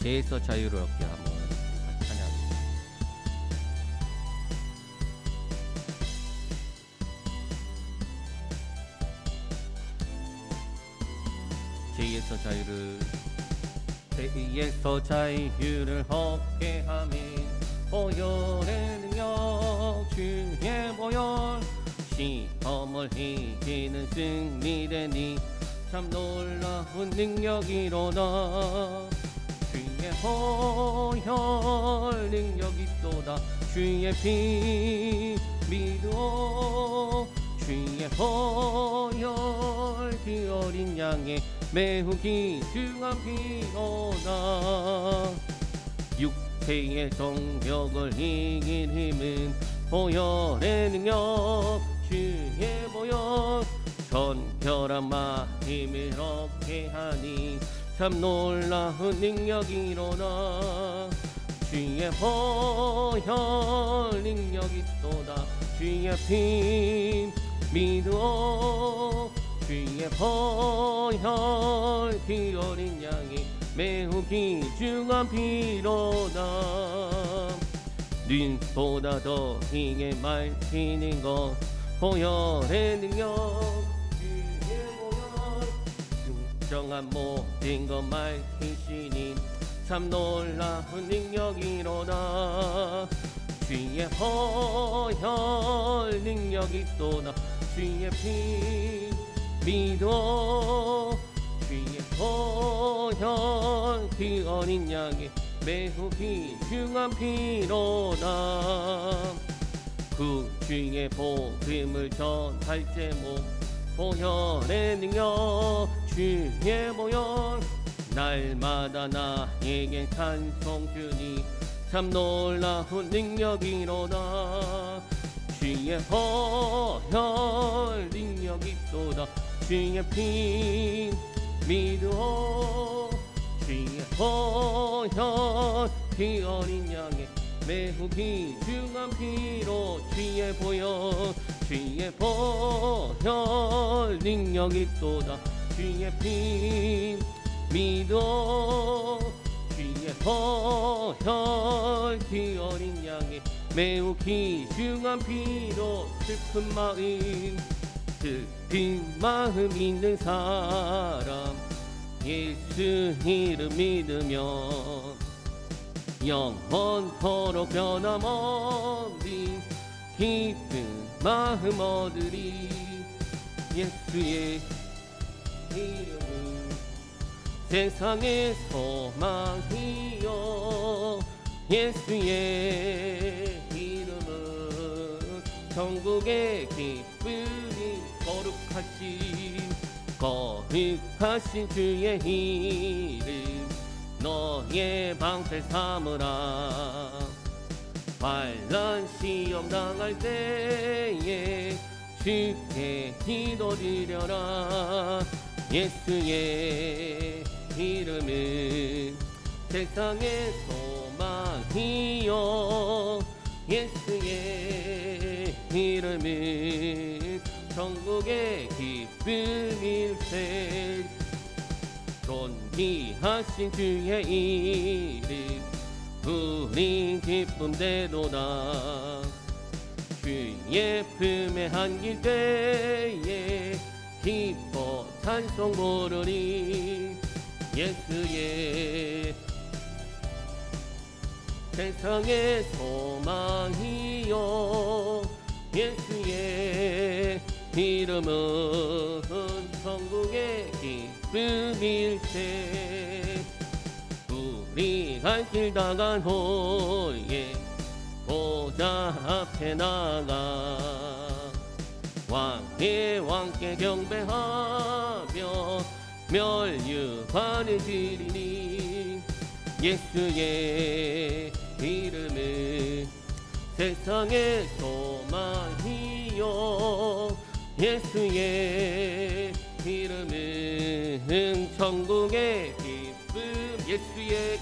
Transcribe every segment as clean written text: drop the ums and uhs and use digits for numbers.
죄에서 자유를 얻게 하며 찬양합니다. 죄에서 자유를 얻게 하며 보혈의 능력 주의 보혈 시험을 이기는 승리되니 참 놀라운 능력이로다. 주의 보혈 능력이 있도다. 주의 피 믿어 주의 보혈 그 어린 양의 매우 귀중한 피로다. 육체의 정욕을 이긴 힘은 보혈의 능력 주의 보혈 전결한 마음을 얻게 하니 참 놀라운 능력이로다. 주의 보혈 능력이 있도다. 주의 피 믿어 주의 보혈 그 어린 양이 매우 귀중한 피로다. 눈보다 더 희게 밝히는 것 보혈의 능력 주의 보혈 정한 모든 것 밝히시니 참 놀라운 능력이로다. 주의 보혈 능력이 있도다. 주의 피 믿어 주의 보혈 그 어린 양의 매우 귀중한 피로다. 그 주의 복음을 전할 제목 보혈의 능력 주의 보혈 날마다 나에게 찬송 주니 참 놀라운 능력이로다. 주의 보혈 능력이 있도다. 주의 피 믿어 주의 보혈 그 어린 양의 매우 귀중한 피로 주의 보혈 능력이 있도다. 주의 피 믿어 주의 보혈 그 어린 양의 매우 귀중한 피로 슬픈 마음 있는 사람 예수 이름 믿으면 영원토록 변함없는 기쁜 마음 얻으리. 예수의 이름은 세상의 소망이요 예수의 이름은 천국의 기쁨이 거룩하신 주의 이름 너의 방패 삼으라. 환난 시험 당할 때에 주께 기도드려라. 예수의 이름은 세상의 소망이요 예수의 이름은 천국의 기쁨일세. 존귀하신 주의 이름 우리 기쁨대로다. 주의 품에 안길 때에 기뻐 찬송 부르리. 예수의 세상의 소망이요 예수의 이름은 천국의 기쁨일세. 우리 갈 길 다간 후에 보좌 앞에 나가 왕의 왕께 경배하며 멸류관을 드리니. 예수의 이름은 세상의 소망이요 예수의 이름은 천국의 기쁨. 예수의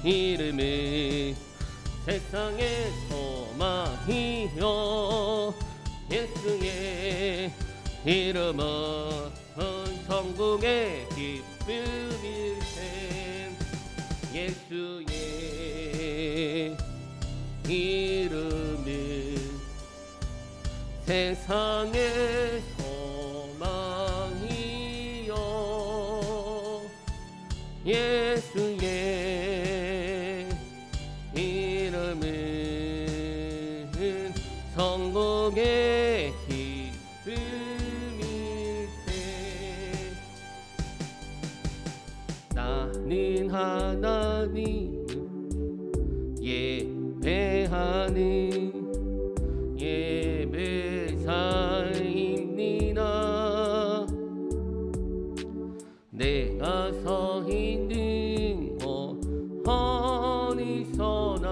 이름은 세상의 소망이요 예수의 이름은 천국의 기쁨일세. 예수의 이름은 세상의 소망이요. 예수의 이름은 천국의 기쁨일세. 나는 하나님 예배하는 예배자입니다. 내가 서 있는 곳 어디서나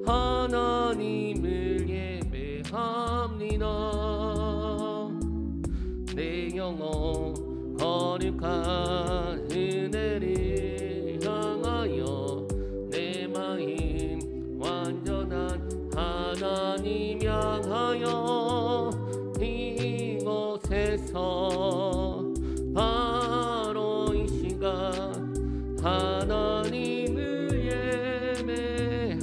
하나님을 예배합니다. 내 영혼 거룩한 은혜를 향하여 내 마음 완전한 하나님 향하여 이곳에서 바로 이 시간 하나님을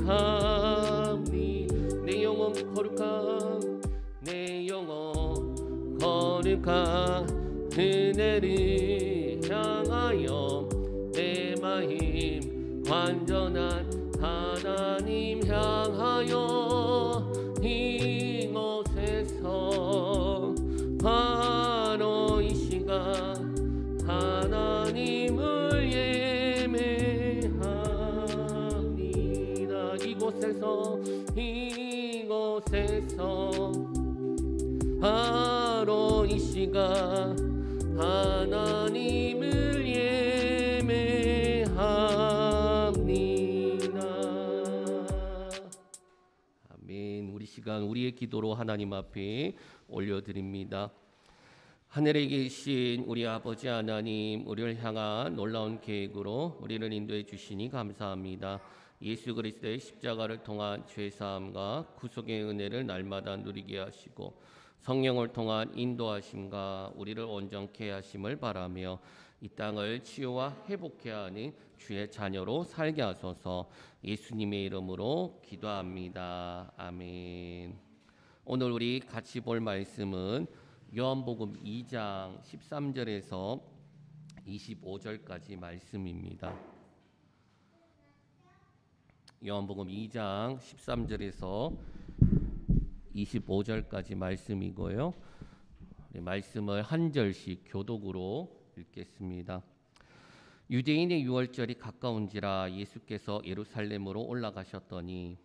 예배합니. 내 영혼 거룩한 내 영혼 거룩한 은혜를 향하여 내 마음 완전한 하나님 향하여 이곳에서 바로 이 시간 하나님을 예배합니다. 이곳에서 바로 이 시간 하나님을 예배합니다. 아멘. 우리 시간 우리의 기도로 하나님 앞에 올려드립니다. 하늘에 계신 우리 아버지 하나님, 우리를 향한 놀라운 계획으로 우리를 인도해 주시니 감사합니다. 예수 그리스도의 십자가를 통한 죄사함과 구속의 은혜를 날마다 누리게 하시고 성령을 통한 인도하심과 우리를 온전케 하심을 바라며 이 땅을 치유와 회복케 하는 주의 자녀로 살게 하소서. 예수님의 이름으로 기도합니다. 아멘. 오늘 우리 같이 볼 말씀은 요한복음 2장 13절에서 25절까지 말씀입니다. 요한복음 2장 13절에서 25절까지 말씀이고요. 말씀을 한 절씩 교독으로 읽겠습니다. 유대인의 유월절이 가까운지라 예수께서 예루살렘으로 올라가셨더니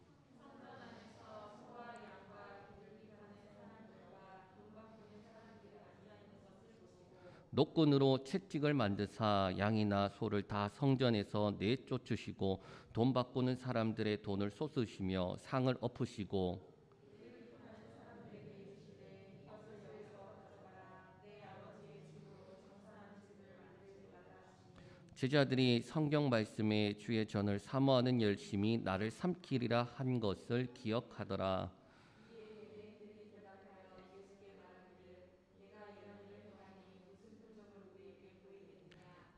노끈으로 채찍을 만드사 양이나 소를 다 성전에서 내쫓으시고 돈 바꾸는 사람들의 돈을 쏟으시며 상을 엎으시고 제자들이 성경 말씀에 주의 전을 사모하는 열심이 나를 삼키리라 한 것을 기억하더라.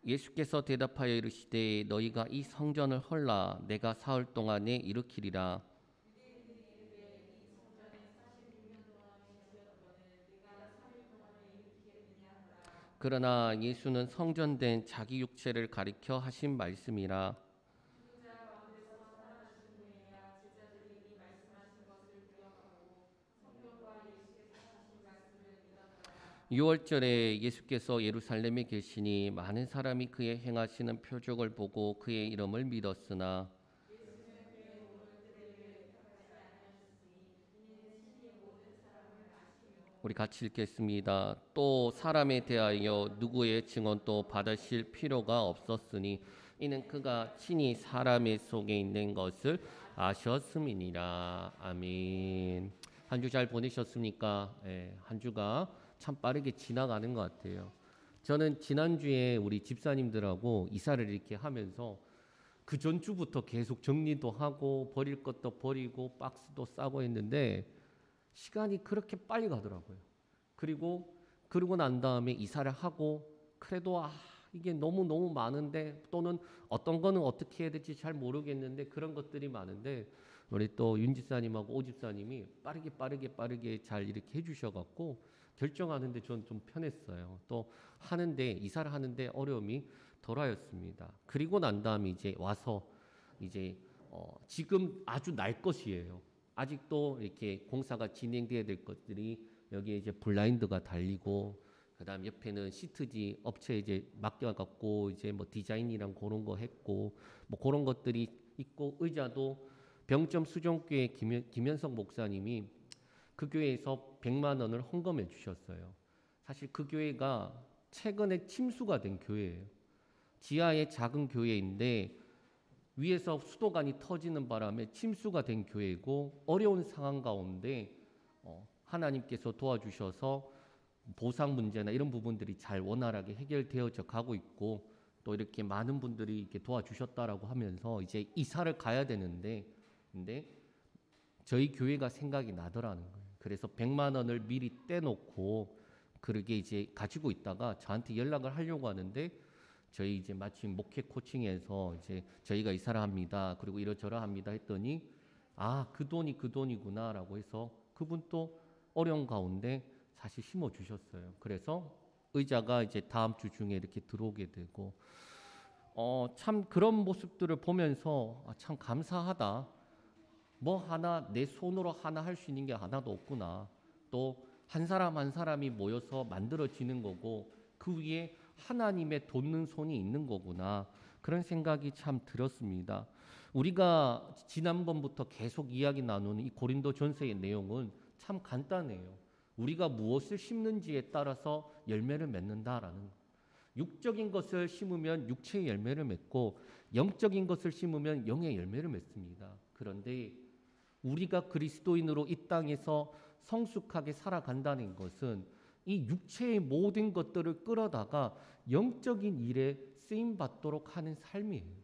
예수께서 대답하여 이르시되 너희가 이 성전을 헐라 내가 사흘 동안에 일으키리라. 그러나 예수는 성전된 자기 육체를 가리켜 하신 말씀이라. 유월절에 예수께서 예루살렘에 계시니 많은 사람이 그의 행하시는 표적을 보고 그의 이름을 믿었으나 우리 같이 읽겠습니다. 또 사람에 대하여 누구의 증언도 받으실 필요가 없었으니 이는 그가 친히 사람의 속에 있는 것을 아셨음이니라. 아멘. 한 주 잘 보내셨습니까? 네, 한 주가 참 빠르게 지나가는 것 같아요. 저는 지난주에 우리 집사님들하고 이사를 이렇게 하면서 그 전주부터 계속 정리도 하고 버릴 것도 버리고 박스도 싸고 했는데 시간이 그렇게 빨리 가더라고요. 그리고 난 다음에 이사를 하고 그래도 이게 너무 많은데 또는 어떤 거는 어떻게 해야 될지 잘 모르겠는데 그런 것들이 많은데 우리 또 윤 집사님하고 오 집사님이 빠르게 잘 이렇게 해주셔갖고 결정하는데 전 좀 편했어요. 또 이사를 하는데 어려움이 덜하였습니다. 그리고 난 다음에 이제 와서 이제 지금 아주 날 것이에요. 아직도 이렇게 공사가 진행돼야 될 것들이 여기에 이제 블라인드가 달리고 그다음 옆에는 시트지 업체에 이제 맡겨갖고 이제 뭐 디자인이랑 그런 거 했고 뭐 그런 것들이 있고 의자도 병점 수종교회 김현석 목사님이 그 교회에서 100만 원을 헌금해 주셨어요. 사실 그 교회가 최근에 침수가 된 교회예요. 지하의 작은 교회인데 위에서 수도관이 터지는 바람에 침수가 된 교회고 어려운 상황 가운데 하나님께서 도와주셔서 보상 문제나 이런 부분들이 잘 원활하게 해결되어져 가고 있고 또 이렇게 많은 분들이 이렇게 도와주셨다라고 하면서 이제 이사를 가야 되는데 근데 저희 교회가 생각이 나더라는 거예요. 그래서 100만 원을 미리 떼놓고 그러게 이제 가지고 있다가 저한테 연락을 하려고 하는데 저희 이제 마침 목회 코칭에서 이제 저희가 이사를 합니다. 그리고 이러저러합니다 했더니 그 돈이구나라고 해서 그분 또 어려운 가운데 사실 심어 주셨어요. 그래서 의자가 이제 다음 주 중에 이렇게 들어오게 되고 참 그런 모습들을 보면서 참 감사하다. 뭐 하나 내 손으로 하나 할 수 있는 게 하나도 없구나. 또 한 사람 한 사람이 모여서 만들어지는 거고 그 위에 하나님의 돕는 손이 있는 거구나. 그런 생각이 참 들었습니다. 우리가 지난번부터 계속 이야기 나누는 이 고린도전서의 내용은 참 간단해요. 우리가 무엇을 심는지에 따라서 열매를 맺는다라는 거. 육적인 것을 심으면 육체의 열매를 맺고 영적인 것을 심으면 영의 열매를 맺습니다. 그런데 우리가 그리스도인으로 이 땅에서 성숙하게 살아간다는 것은 이 육체의 모든 것들을 끌어다가 영적인 일에 쓰임 받도록 하는 삶이에요.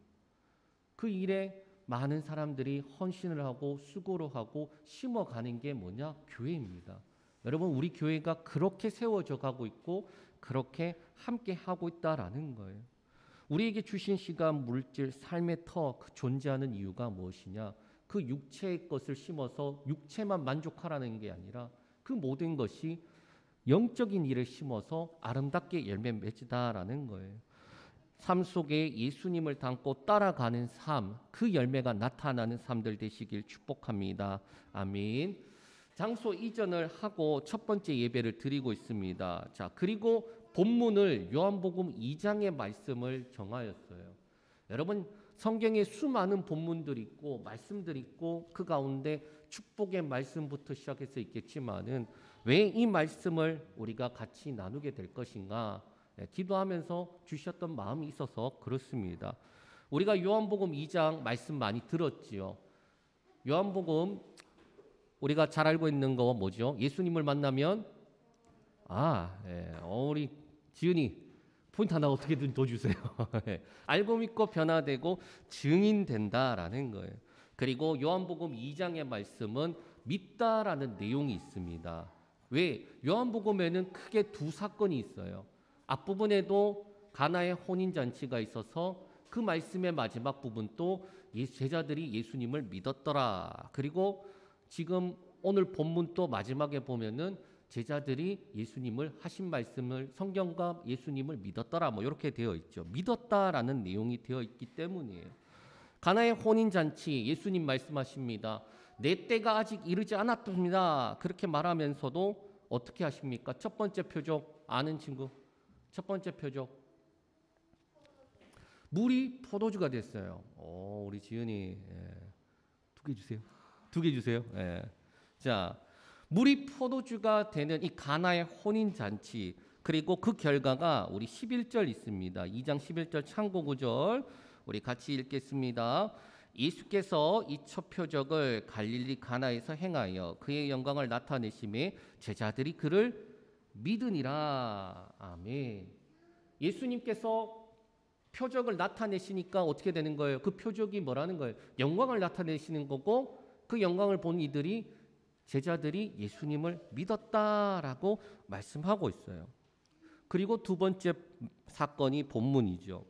그 일에 많은 사람들이 헌신을 하고 수고를 하고 심어가는 게 뭐냐? 교회입니다. 여러분 우리 교회가 그렇게 세워져 가고 있고 그렇게 함께 하고 있다라는 거예요. 우리에게 주신 시간, 물질, 삶의 터 존재하는 이유가 무엇이냐? 그 육체의 것을 심어서 육체만 만족하라는 게 아니라 그 모든 것이 영적인 일을 심어서 아름답게 열매 맺으다라는 거예요. 삶 속에 예수님을 담고 따라가는 삶, 그 열매가 나타나는 삶들 되시길 축복합니다. 아멘. 장소 이전을 하고 첫 번째 예배를 드리고 있습니다. 자, 그리고 본문을 요한복음 2장의 말씀을 정하였어요. 여러분 성경에 수많은 본문들이 있고 말씀들이 있고 그 가운데 축복의 말씀부터 시작해서 있겠지만은 왜 이 말씀을 우리가 같이 나누게 될 것인가 기도하면서 주셨던 마음이 있어서 그렇습니다. 우리가 요한복음 2장 말씀 많이 들었지요. 요한복음 우리가 잘 알고 있는 거 뭐죠? 예수님을 만나면 우리 지은이 포인트 하나 어떻게든 더 주세요. 알고 믿고 변화되고 증인된다라는 거예요. 그리고 요한복음 2장의 말씀은 믿다라는 내용이 있습니다. 왜? 요한복음에는 크게 두 사건이 있어요. 앞부분에도 가나의 혼인잔치가 있어서 그 말씀의 마지막 부분도 제자들이 예수님을 믿었더라. 그리고 지금 오늘 본문 또 마지막에 보면은 제자들이 예수님을 하신 말씀을 성경과 예수님을 믿었더라 뭐 이렇게 되어 있죠. 믿었다라는 내용이 되어 있기 때문이에요. 가나의 혼인잔치 예수님 말씀하십니다. 내 때가 아직 이르지 않았습니다. 그렇게 말하면서도 어떻게 하십니까? 첫 번째 표적 아는 친구. 첫 번째 표적 물이 포도주가 됐어요. 우리 지은이 2개 주세요. 2개 주세요. 자, 물이 포도주가 되는 이 가나의 혼인잔치 그리고 그 결과가 우리 11절 있습니다. 2장 11절 참고 구절 우리 같이 읽겠습니다. 예수께서 이 첫 표적을 갈릴리 가나에서 행하여 그의 영광을 나타내심에 제자들이 그를 믿으니라. 아멘. 예수님께서 표적을 나타내시니까 어떻게 되는 거예요? 그 표적이 뭐라는 거예요? 영광을 나타내시는 거고 그 영광을 본 이들이 제자들이 예수님을 믿었다라고 말씀하고 있어요. 그리고 두 번째 사건이 본문이죠.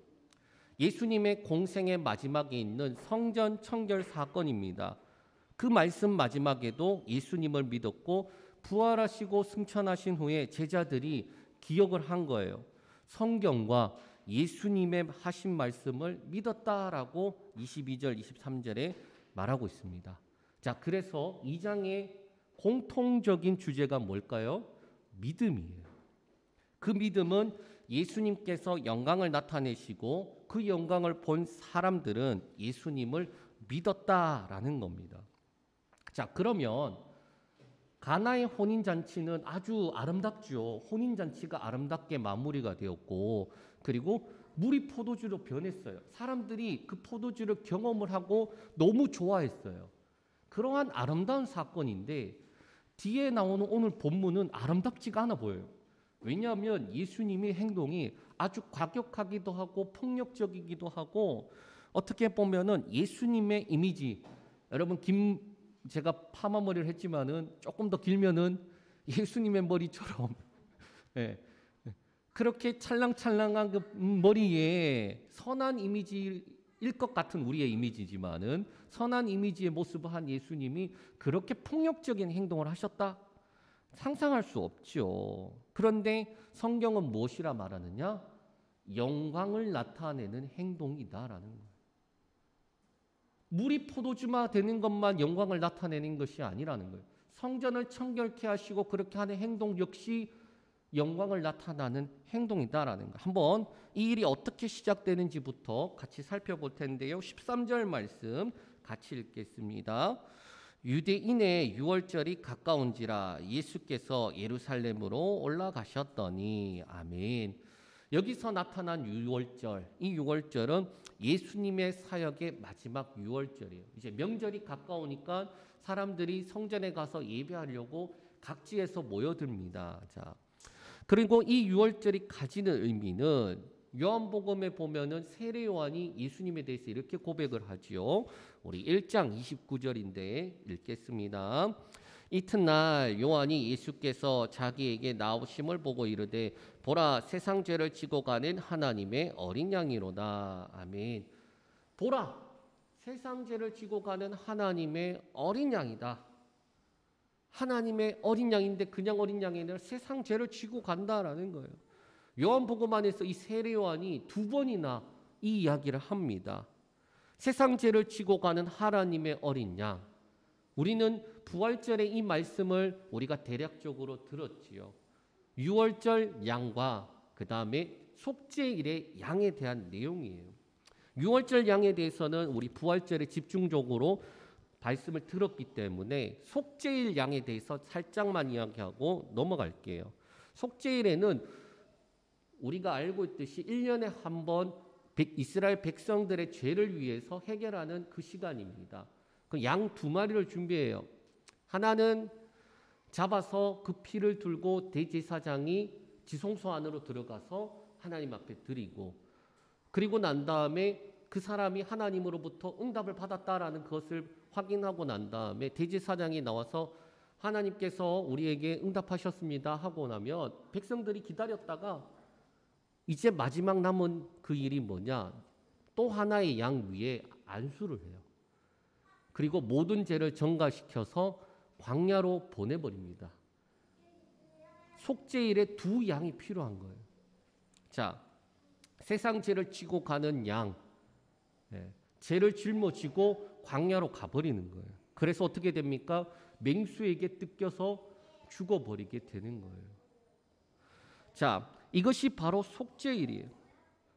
예수님의 공생의 마지막에 있는 성전 청결 사건입니다. 그 말씀 마지막에도 예수님을 믿었고 부활하시고 승천하신 후에 제자들이 기억을 한 거예요. 성경과 예수님의 하신 말씀을 믿었다라고 22절, 23절에 말하고 있습니다. 자, 그래서 이 장의 공통적인 주제가 뭘까요? 믿음이에요. 그 믿음은 예수님께서 영광을 나타내시고 그 영광을 본 사람들은 예수님을 믿었다라는 겁니다. 자, 그러면 가나의 혼인잔치는 아주 아름답죠. 혼인잔치가 아름답게 마무리가 되었고 그리고 물이 포도주로 변했어요. 사람들이 그 포도주를 경험을 하고 너무 좋아했어요. 그러한 아름다운 사건인데 뒤에 나오는 오늘 본문은 아름답지가 않아 보여요. 왜냐하면 예수님의 행동이 아주 과격하기도 하고 폭력적이기도 하고 어떻게 보면은 예수님의 이미지, 여러분 제가 파마 머리를 했지만은 조금 더 길면은 예수님의 머리처럼 예, 그렇게 찰랑찰랑한 그 머리에 선한 이미지일 것 같은 우리의 이미지지만은 선한 이미지의 모습을 한 예수님이 그렇게 폭력적인 행동을 하셨다? 상상할 수 없죠. 그런데 성경은 무엇이라 말하느냐? 영광을 나타내는 행동이다라는 거예요. 물이 포도주가 되는 것만 영광을 나타내는 것이 아니라는 거예요. 성전을 청결케 하시고 그렇게 하는 행동 역시 영광을 나타나는 행동이다라는 거예요. 한번 이 일이 어떻게 시작되는지부터 같이 살펴볼 텐데요. 13절 말씀 같이 읽겠습니다. 유대인의 유월절이 가까운지라 예수께서 예루살렘으로 올라가셨더니 아멘. 여기서 나타난 유월절, 이 유월절은 예수님의 사역의 마지막 유월절이에요. 이제 명절이 가까우니까 사람들이 성전에 가서 예배하려고 각지에서 모여듭니다. 자, 그리고 이 유월절이 가지는 의미는 요한복음에 보면은 세례 요한이 예수님에 대해서 이렇게 고백을 하지요. 우리 1장 29절인데 읽겠습니다. 이튿날 요한이 예수께서 자기에게 나오심을 보고 이르되 보라 세상 죄를 지고 가는 하나님의 어린 양이로다. 아멘. 보라 세상 죄를 지고 가는 하나님의 어린 양이다. 하나님의 어린 양인데 그냥 어린 양이 아니라 세상 죄를 지고 간다라는 거예요. 요한복음 안에서 이 세례 요한이 두 번이나 이 이야기를 합니다. 세상 죄를 지고 가는 하나님의 어린 양. 우리는 부활절의 이 말씀을 우리가 대략적으로 들었지요. 유월절 양과 그 다음에 속죄일의 양에 대한 내용이에요. 유월절 양에 대해서는 우리 부활절에 집중적으로 말씀을 들었기 때문에 속죄일 양에 대해서 살짝만 이야기하고 넘어갈게요. 속죄일에는 우리가 알고 있듯이 1년에 한 번 이스라엘 백성들의 죄를 위해서 해결하는 그 시간입니다. 그 양 두 마리를 준비해요. 하나는 잡아서 그 피를 들고 대제사장이 지성소 안으로 들어가서 하나님 앞에 드리고 그리고 난 다음에 그 사람이 하나님으로부터 응답을 받았다라는 것을 확인하고 난 다음에 대제사장이 나와서 하나님께서 우리에게 응답하셨습니다 하고 나면 백성들이 기다렸다가 이제 마지막 남은 그 일이 뭐냐? 또 하나의 양 위에 안수를 해요. 그리고 모든 죄를 전가시켜서 광야로 보내버립니다. 속죄일에 두 양이 필요한 거예요. 자, 세상 죄를 지고 가는 양, 죄를 짊어지고 광야로 가버리는 거예요. 그래서 어떻게 됩니까? 맹수에게 뜯겨서 죽어버리게 되는 거예요. 자, 이것이 바로 속죄일이에요.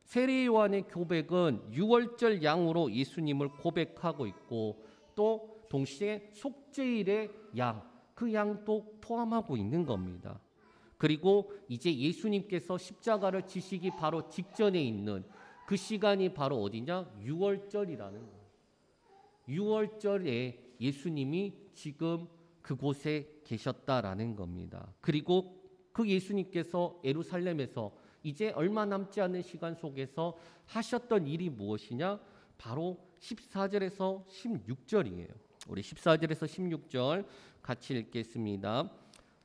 세례 요한의 고백은 유월절 양으로 예수님을 고백하고 있고 또 동시에 속죄일의 양, 그 양도 포함하고 있는 겁니다. 그리고 이제 예수님께서 십자가를 지시기 바로 직전에 있는 그 시간이 바로 어디냐? 유월절이라는 거예요. 유월절에 예수님이 지금 그곳에 계셨다라는 겁니다. 그리고 그 예수님께서 예루살렘에서 이제 얼마 남지 않은 시간 속에서 하셨던 일이 무엇이냐? 바로 14절에서 16절이에요. 우리 14절에서 16절 같이 읽겠습니다.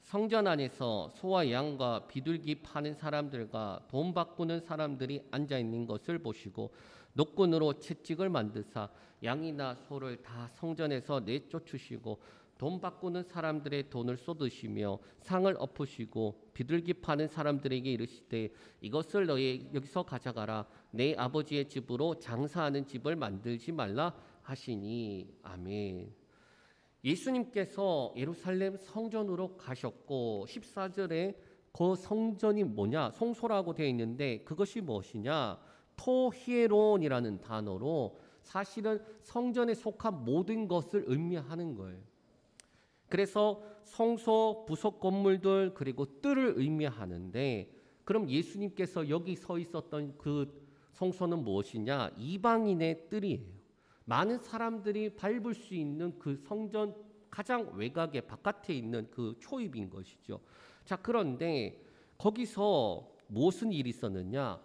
성전 안에서 소와 양과 비둘기 파는 사람들과 돈 바꾸는 사람들이 앉아 있는 것을 보시고 노끈으로 채찍을 만드사 양이나 소를 다 성전에서 내쫓으시고 돈 바꾸는 사람들의 돈을 쏟으시며 상을 엎으시고 비둘기 파는 사람들에게 이르시되 이것을 너희 여기서 가져가라. 내 아버지의 집으로 장사하는 집을 만들지 말라 하시니. 아멘. 예수님께서 예루살렘 성전으로 가셨고 14절에 그 성전이 뭐냐? 성소라고 되어 있는데 그것이 무엇이냐? 토히에론이라는 단어로 사실은 성전에 속한 모든 것을 의미하는 거예요. 그래서 성소, 부속 건물들 그리고 뜰을 의미하는데 그럼 예수님께서 여기 서 있었던 그 성소는 무엇이냐? 이방인의 뜰이에요. 많은 사람들이 밟을 수 있는 그 성전 가장 외곽에 바깥에 있는 그 초입인 것이죠. 자, 그런데 거기서 무슨 일이 있었느냐?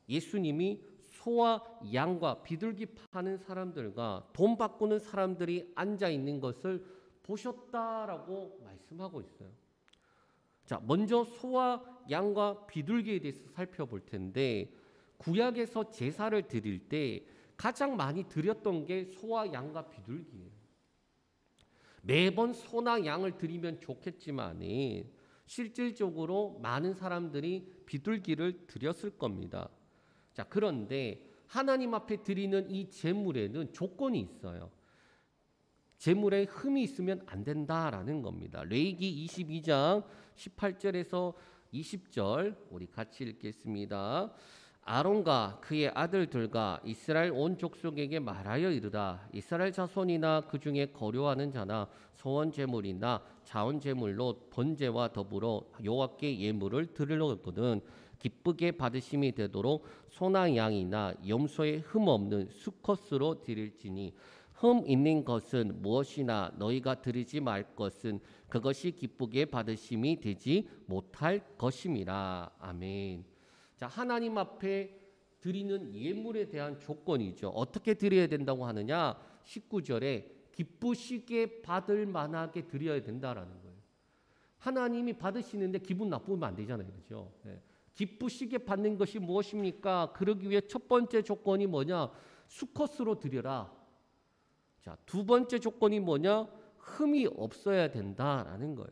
예수님이 소와 양과 비둘기 파는 사람들과 돈 바꾸는 사람들이 앉아 있는 것을 보셨다라고 말씀하고 있어요. 자, 먼저 소와 양과 비둘기에 대해서 살펴볼 텐데 구약에서 제사를 드릴 때 가장 많이 드렸던 게 소와 양과 비둘기예요. 매번 소나 양을 드리면 좋겠지만 실질적으로 많은 사람들이 비둘기를 드렸을 겁니다. 자, 그런데 하나님 앞에 드리는 이 제물에는 조건이 있어요. 제물에 흠이 있으면 안 된다라는 겁니다. 레위기 22장 18절에서 20절 우리 같이 읽겠습니다. 아론과 그의 아들들과 이스라엘 온 족속에게 말하여 이르라. 이스라엘 자손이나 그 중에 거류하는 자나 소원 제물이나 자원 제물로 번제와 더불어 여호와께 예물을 드리려거든 기쁘게 받으심이 되도록 소나 양이나 염소에 흠 없는 수컷으로 드릴지니 흠 있는 것은 무엇이나 너희가 드리지 말 것은 그것이 기쁘게 받으심이 되지 못할 것임이라. 아멘. 자, 하나님 앞에 드리는 예물에 대한 조건이죠. 어떻게 드려야 된다고 하느냐? 19절에 기쁘시게 받을 만하게 드려야 된다라는 거예요. 하나님이 받으시는데 기분 나쁘면 안 되잖아요. 그렇죠? 네. 기쁘시게 받는 것이 무엇입니까? 그러기 위해 첫 번째 조건이 뭐냐? 수컷으로 드려라. 자, 두 번째 조건이 뭐냐? 흠이 없어야 된다라는 거예요.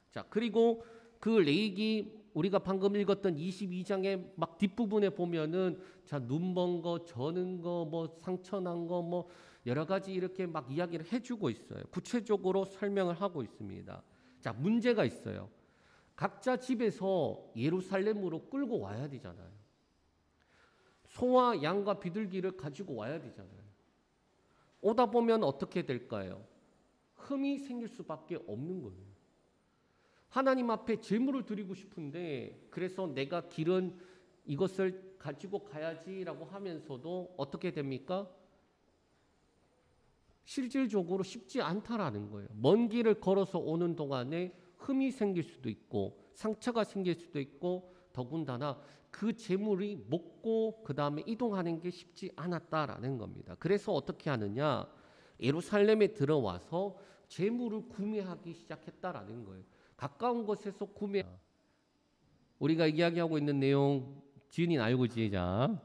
자, 그리고 그 레위기 우리가 방금 읽었던 22장의 막 뒷부분에 보면은 자, 눈먼 거, 저는 거, 뭐 상처 난 거, 뭐 여러 가지 이렇게 막 이야기를 해주고 있어요. 구체적으로 설명을 하고 있습니다. 자, 문제가 있어요. 각자 집에서 예루살렘으로 끌고 와야 되잖아요. 소와 양과 비둘기를 가지고 와야 되잖아요. 오다 보면 어떻게 될까요? 흠이 생길 수밖에 없는 거예요. 하나님 앞에 제물을 드리고 싶은데 그래서 내가 기른 이것을 가지고 가야지라고 하면서도 어떻게 됩니까? 실질적으로 쉽지 않다라는 거예요. 먼 길을 걸어서 오는 동안에 흠이 생길 수도 있고 상처가 생길 수도 있고 더군다나 그 제물이 먹고 그 다음에 이동하는 게 쉽지 않았다라는 겁니다. 그래서 어떻게 하느냐? 예루살렘에 들어와서 제물을 구매하기 시작했다라는 거예요. 가까운 곳에서 구매. 우리가 이야기하고 있는 내용 지은이 알고 지자.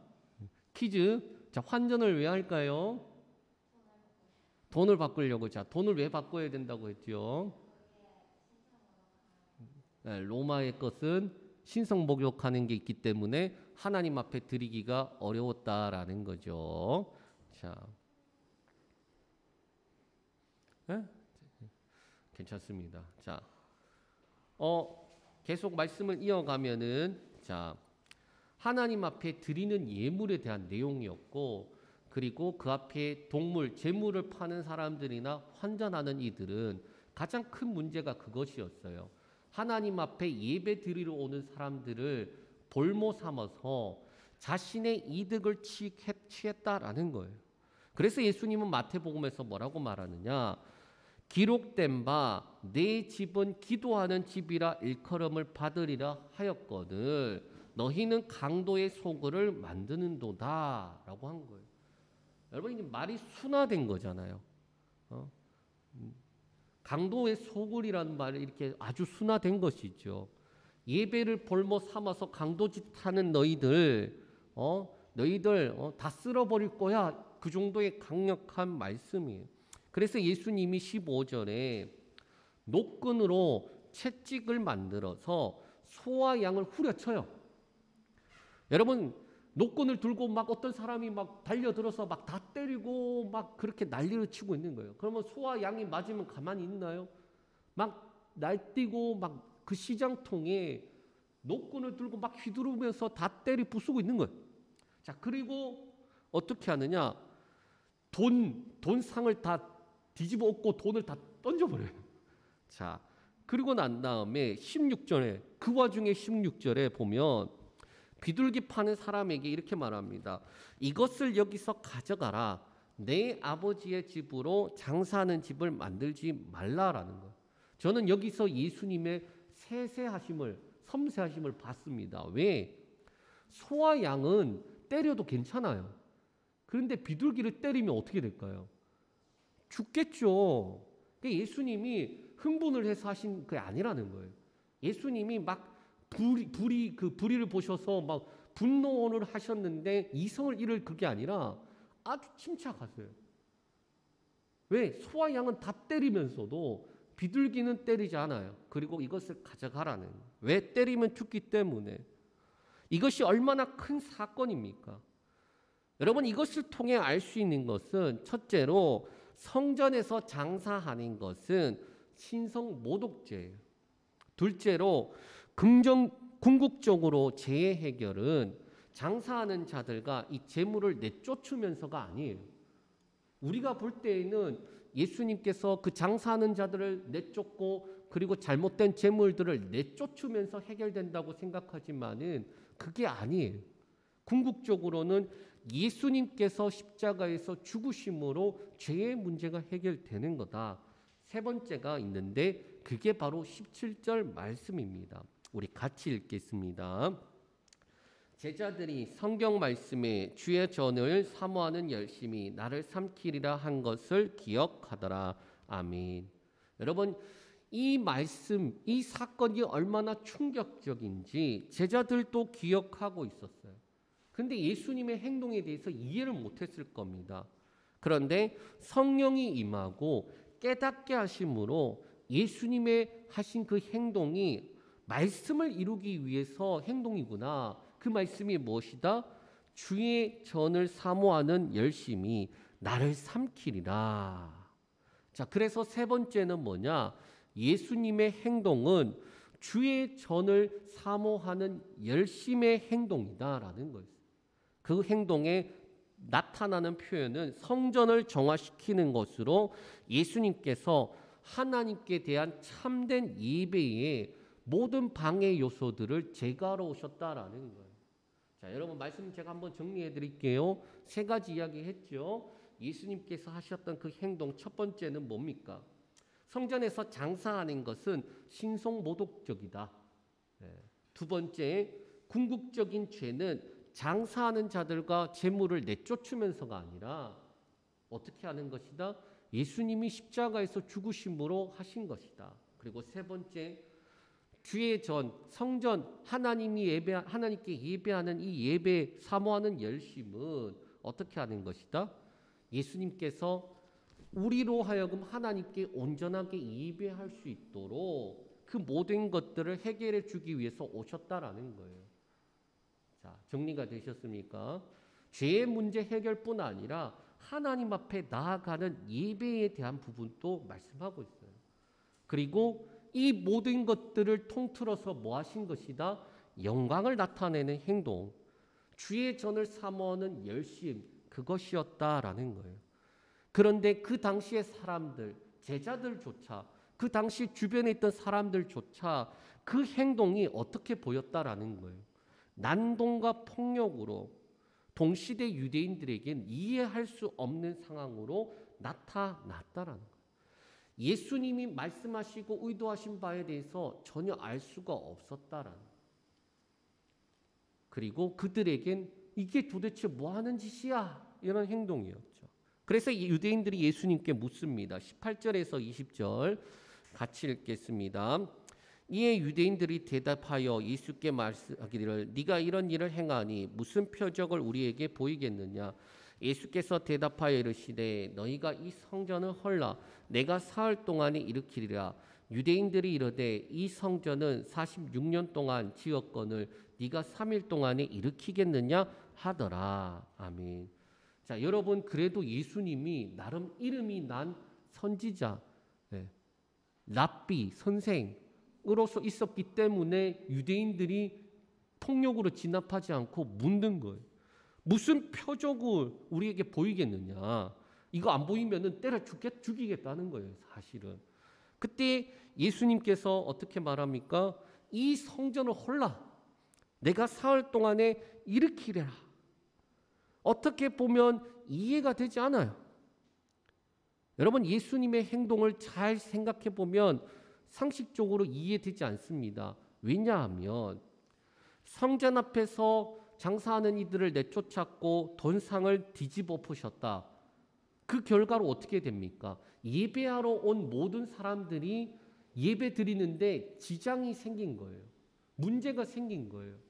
퀴즈. 자, 환전을 왜 할까요? 돈을 바꾸려고. 자, 돈을 왜 바꿔야 된다고 했죠? 네, 로마의 것은 신성 목욕하는 게 있기 때문에 하나님 앞에 드리기가 어려웠다라는 거죠. 자, 네? 괜찮습니다. 자, 계속 말씀을 이어가면은 자, 하나님 앞에 드리는 예물에 대한 내용이었고, 그리고 그 앞에 동물, 재물을 파는 사람들이나 환전하는 이들은 가장 큰 문제가 그것이었어요. 하나님 앞에 예배 드리러 오는 사람들을 볼모 삼아서 자신의 이득을 취했다라는 거예요. 그래서 예수님은 마태복음에서 뭐라고 말하느냐? 기록된 바 내 집은 기도하는 집이라 일컬음을 받으리라 하였거늘 너희는 강도의 소굴을 만드는도다 라고 한 거예요. 여러분, 이 말이 순화된 거잖아요. 강도의 소굴이라는 말이 이렇게 아주 순화된 것이죠. 예배를 볼모 삼아서 강도짓하는 너희들, 너희들 다 쓸어버릴 거야. 그 정도의 강력한 말씀이에요. 그래서 예수님이 15절에 노끈으로 채찍을 만들어서 소와 양을 후려쳐요. 여러분, 노끈을 들고 막 어떤 사람이 막 달려들어서 막 다 때리고 막 그렇게 난리를 치고 있는 거예요. 그러면 소와 양이 맞으면 가만히 있나요? 막 날뛰고 막 그 시장통에 노끈을 들고 막 휘두르면서 다 때리 부수고 있는 거예요. 자, 그리고 어떻게 하느냐? 돈상을 다 뒤집어 엎고 돈을 다 던져버려요. 자, 그리고 난 다음에 16절에, 그 와중에 16절에 보면 비둘기 파는 사람에게 이렇게 말합니다. 이것을 여기서 가져가라. 내 아버지의 집으로 장사하는 집을 만들지 말라라는 거예요. 저는 여기서 예수님의 섬세하심을 봤습니다. 왜? 소와 양은 때려도 괜찮아요. 그런데 비둘기를 때리면 어떻게 될까요? 죽겠죠. 예수님이 흥분을 해서 하신 게 아니라는 거예요. 예수님이 막 불의를 보셔서 막 분노를 하셨는데 이성을 잃을 그게 아니라 아주 침착하세요. 왜? 소와 양은 다 때리면서도 비둘기는 때리지 않아요. 그리고 이것을 가져가라는. 왜? 때리면 죽기 때문에. 이것이 얼마나 큰 사건입니까? 여러분, 이것을 통해 알 수 있는 것은 첫째로 성전에서 장사하는 것은 신성 모독죄예요. 둘째로 궁극적으로 재해 해결은 장사하는 자들과 이 재물을 내쫓으면서가 아니에요. 우리가 볼 때에는 예수님께서 그 장사하는 자들을 내쫓고 그리고 잘못된 재물들을 내쫓으면서 해결된다고 생각하지만은 그게 아니에요. 궁극적으로는 예수님께서 십자가에서 죽으심으로 죄의 문제가 해결되는 거다. 세 번째가 있는데 그게 바로 17절 말씀입니다. 우리 같이 읽겠습니다. 제자들이 성경 말씀에 주의 전을 사모하는 열심히 나를 삼키리라 한 것을 기억하더라. 아멘. 여러분, 이 말씀, 이 사건이 얼마나 충격적인지 제자들도 기억하고 있었어요. 근데 예수님의 행동에 대해서 이해를 못했을 겁니다. 그런데 성령이 임하고 깨닫게 하심으로 예수님의 하신 그 행동이 말씀을 이루기 위해서 행동이구나. 그 말씀이 무엇이다? 주의 전을 사모하는 열심이 나를 삼키리라. 자, 그래서 세 번째는 뭐냐? 예수님의 행동은 주의 전을 사모하는 열심의 행동이다라는 거였어요. 그 행동에 나타나는 표현은 성전을 정화시키는 것으로 예수님께서 하나님께 대한 참된 예배의 모든 방해 요소들을 제거하러 오셨다라는 거예요. 자, 여러분 말씀 제가 한번 정리해 드릴게요. 세 가지 이야기 했죠. 예수님께서 하셨던 그 행동 첫 번째는 뭡니까? 성전에서 장사하는 것은 신성모독적이다. 두 번째, 궁극적인 죄는 장사하는 자들과 재물을 내쫓으면서가 아니라 어떻게 하는 것이다? 예수님이 십자가에서 죽으심으로 하신 것이다. 그리고 세 번째, 주의 전, 성전, 하나님께 예배하는 이 예배 사모하는 열심은 어떻게 하는 것이다? 예수님께서 우리로 하여금 하나님께 온전하게 예배할 수 있도록 그 모든 것들을 해결해 주기 위해서 오셨다라는 거예요. 자, 정리가 되셨습니까? 죄의 문제 해결뿐 아니라 하나님 앞에 나아가는 예배에 대한 부분도 말씀하고 있어요. 그리고 이 모든 것들을 통틀어서 뭐 하신 것이다? 영광을 나타내는 행동, 주의 전을 사모하는 열심, 그것이었다라는 거예요. 그런데 그 당시의 사람들, 제자들조차, 그 당시 주변에 있던 사람들조차 그 행동이 어떻게 보였다라는 거예요. 난동과 폭력으로 동시대 유대인들에겐 이해할 수 없는 상황으로 나타났다라는 거예요. 예수님이 말씀하시고 의도하신 바에 대해서 전혀 알 수가 없었다라는 거예요. 그리고 그들에겐 이게 도대체 뭐 하는 짓이야? 이런 행동이었죠. 그래서 유대인들이 예수님께 묻습니다. 18절에서 20절 같이 읽겠습니다. 이에 유대인들이 대답하여 예수께 말씀하기를 네가 이런 일을 행하니 무슨 표적을 우리에게 보이겠느냐. 예수께서 대답하여 이르시되 너희가 이 성전을 헐라 내가 사흘 동안에 일으키리라. 유대인들이 이르되 이 성전은 46년 동안 지었거늘 네가 3일 동안에 일으키겠느냐 하더라. 아멘. 자, 여러분, 그래도 예수님이 나름 이름이 난 선지자, 랍비 선생으로서 있었기 때문에 유대인들이 폭력으로 진압하지 않고 묻는 거예요. 무슨 표적을 우리에게 보이겠느냐. 이거 안 보이면은 때려 죽이겠다는 거예요, 사실은. 그때 예수님께서 어떻게 말합니까? 이 성전을 헐라 내가 사흘 동안에 일으키리라. 어떻게 보면 이해가 되지 않아요. 여러분, 예수님의 행동을 잘 생각해 보면 상식적으로 이해되지 않습니다. 왜냐하면 성전 앞에서 장사하는 이들을 내쫓았고 돈상을 뒤집어 푸셨다. 그 결과로 어떻게 됩니까? 예배하러 온 모든 사람들이 예배 드리는데 지장이 생긴 거예요. 문제가 생긴 거예요.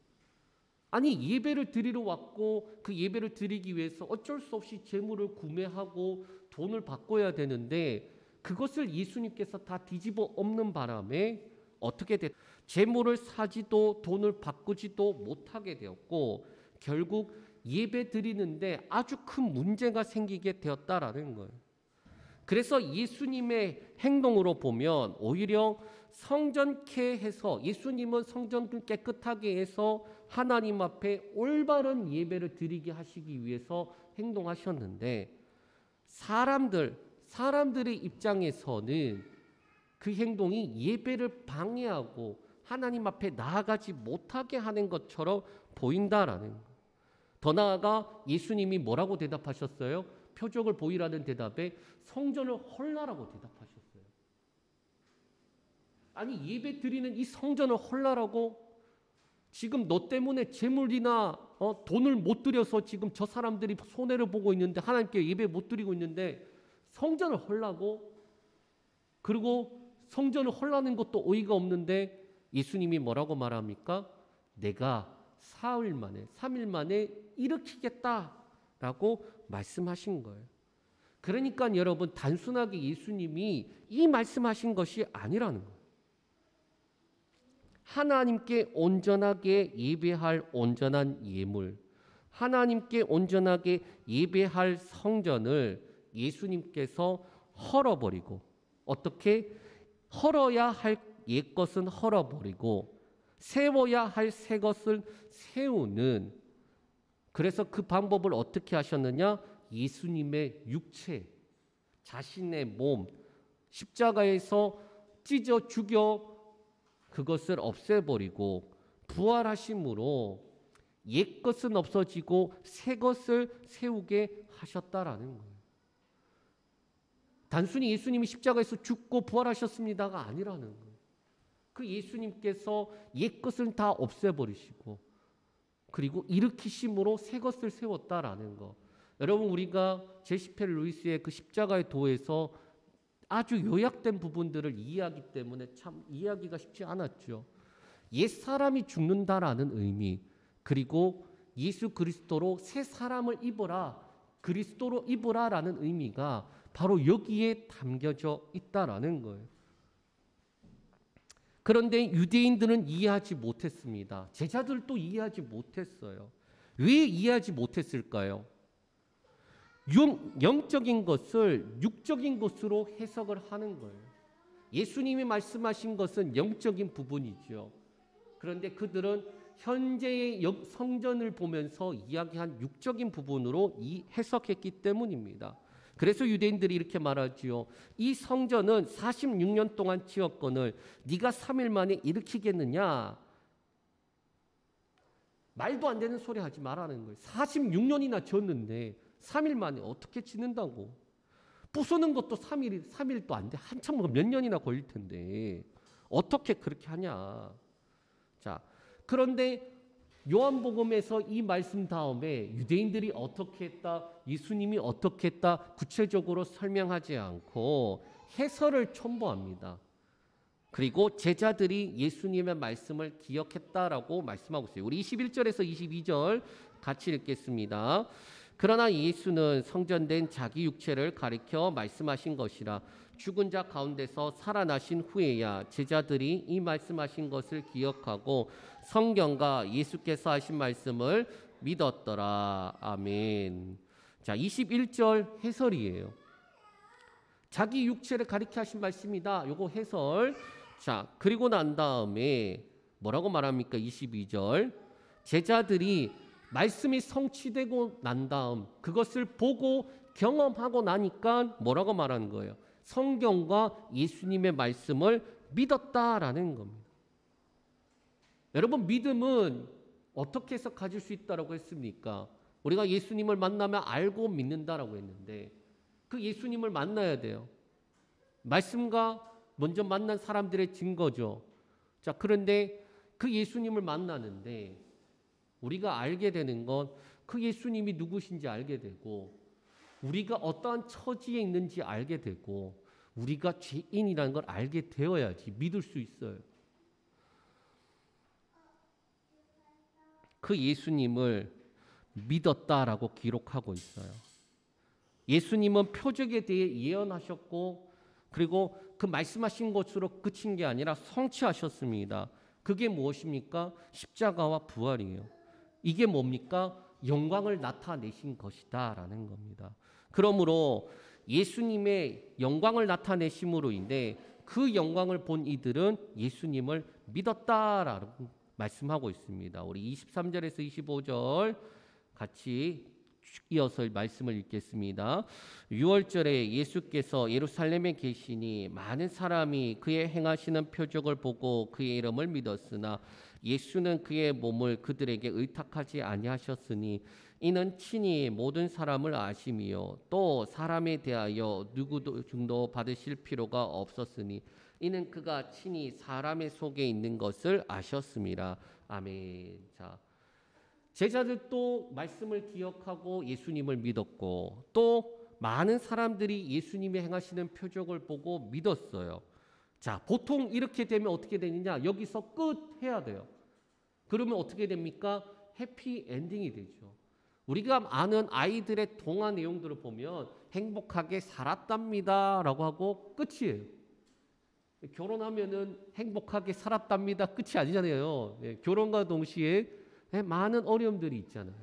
아니, 예배를 드리러 왔고 그 예배를 드리기 위해서 어쩔 수 없이 재물을 구매하고 돈을 바꿔야 되는데 그것을 예수님께서 다 뒤집어 엎는 바람에 어떻게 됐? 재물을 사지도 돈을 바꾸지도 못하게 되었고 결국 예배 드리는데 아주 큰 문제가 생기게 되었다라는 거예요. 그래서 예수님의 행동으로 보면 오히려 성전케 해서 예수님은 성전을 깨끗하게 해서 하나님 앞에 올바른 예배를 드리게 하시기 위해서 행동하셨는데 사람들의 입장에서는 그 행동이 예배를 방해하고 하나님 앞에 나아가지 못하게 하는 것처럼 보인다라는 거예요. 더 나아가 예수님이 뭐라고 대답하셨어요? 표적을 보이라는 대답에 성전을 헐라라고 대답하셨어요. 아니, 예배 드리는 이 성전을 헐라라고? 지금 너 때문에 재물이나 돈을 못 드려서 지금 저 사람들이 손해를 보고 있는데 하나님께 예배 못 드리고 있는데 성전을 헐라고? 그리고 성전을 헐라는 것도 어이가 없는데 예수님이 뭐라고 말합니까? 내가 사흘 만에 3일 만에 일으키겠다라고 말씀하신 거예요. 그러니까 여러분, 단순하게 예수님이 이 말씀하신 것이 아니라는 거예요. 하나님께 온전하게 예배할 온전한 예물, 하나님께 온전하게 예배할 성전을 예수님께서 헐어버리고, 어떻게 헐어야 할 옛것은 헐어버리고 세워야 할 새 것을 세우는, 그래서 그 방법을 어떻게 하셨느냐? 예수님의 육체, 자신의 몸, 십자가에서 찢어 죽여 그것을 없애버리고 부활하심으로 옛것은 없어지고 새 것을 세우게 하셨다라는 거예요. 단순히 예수님이 십자가에서 죽고 부활하셨습니다가 아니라는 거예요. 그 예수님께서 옛것을 다 없애버리시고 그리고 일으키심으로 새 것을 세웠다라는 거. 여러분, 우리가 제시펠 루이스의 그 십자가의 도에서 아주 요약된 부분들을 이해하기 때문에 참 이해하기가 쉽지 않았죠. 옛사람이 죽는다라는 의미, 그리고 예수 그리스도로 새 사람을 입어라, 그리스도로 입어라라는 의미가 바로 여기에 담겨져 있다라는 거예요. 그런데 유대인들은 이해하지 못했습니다. 제자들도 이해하지 못했어요. 왜 이해하지 못했을까요? 영적인 것을 육적인 것으로 해석을 하는 거예요. 예수님이 말씀하신 것은 영적인 부분이죠. 그런데 그들은 현재의 성전을 보면서 이야기한 육적인 부분으로 해석했기 때문입니다. 그래서 유대인들이 이렇게 말하지요. 이 성전은 46년 동안 지었거늘 네가 3일 만에 일으키겠느냐? 말도 안 되는 소리 하지 말라는 거예요. 46년이나 지었는데 3일 만에 어떻게 짓는다고? 부수는 것도 3일도 안 돼. 한참 몇 년이나 걸릴 텐데 어떻게 그렇게 하냐? 자, 그런데 요한복음에서 이 말씀 다음에 유대인들이 어떻게 했다, 예수님이 어떻게 했다 구체적으로 설명하지 않고 해설을 첨부합니다. 그리고 제자들이 예수님의 말씀을 기억했다라고 말씀하고 있어요. 우리 21절에서 22절 같이 읽겠습니다. 그러나 예수는 성전된 자기 육체를 가리켜 말씀하신 것이라. 죽은 자 가운데서 살아나신 후에야 제자들이 이 말씀하신 것을 기억하고 성경과 예수께서 하신 말씀을 믿었더라. 아멘. 자, 21절 해설이에요. 자기 육체를 가리켜 하신 말씀이다. 요거 해설. 자, 그리고 난 다음에 뭐라고 말합니까? 22절. 제자들이 말씀이 성취되고 난 다음 그것을 보고 경험하고 나니까 뭐라고 말하는 거예요? 성경과 예수님의 말씀을 믿었다라는 겁니다. 여러분, 믿음은 어떻게 해서 가질 수 있다라고 했습니까? 우리가 예수님을 만나면 알고 믿는다라고 했는데 그 예수님을 만나야 돼요. 말씀과 먼저 만난 사람들의 증거죠. 자, 그런데 그 예수님을 만나는데 우리가 알게 되는 건 그 예수님이 누구신지 알게 되고 우리가 어떠한 처지에 있는지 알게 되고 우리가 죄인이라는 걸 알게 되어야지 믿을 수 있어요. 그 예수님을 믿었다라고 기록하고 있어요. 예수님은 표적에 대해 예언하셨고 그리고 그 말씀하신 것으로 그친 게 아니라 성취하셨습니다. 그게 무엇입니까? 십자가와 부활이에요. 이게 뭡니까? 영광을 나타내신 것이다 라는 겁니다. 그러므로 예수님의 영광을 나타내심으로 인해 그 영광을 본 이들은 예수님을 믿었다라고 말씀하고 있습니다. 우리 23절에서 25절 같이 이어서 말씀을 읽겠습니다. 6월절에 예수께서 예루살렘에 계시니 많은 사람이 그의 행하시는 표적을 보고 그의 이름을 믿었으나 예수는 그의 몸을 그들에게 의탁하지 아니하셨으니 이는 친히 모든 사람을 아심이요 또 사람에 대하여 누구도 중도 받으실 필요가 없었으니 이는 그가 친히 사람의 속에 있는 것을 아셨음이라. 아멘. 자, 제자들도 말씀을 기억하고 예수님을 믿었고 또 많은 사람들이 예수님이 행하시는 표적을 보고 믿었어요. 자, 보통 이렇게 되면 어떻게 되느냐? 여기서 끝 해야 돼요. 그러면 어떻게 됩니까? 해피 엔딩이 되죠. 우리가 아는 아이들의 동화 내용들을 보면 행복하게 살았답니다 라고 하고 끝이에요. 결혼하면은 행복하게 살았답니다 끝이 아니잖아요. 결혼과 동시에 많은 어려움들이 있잖아요.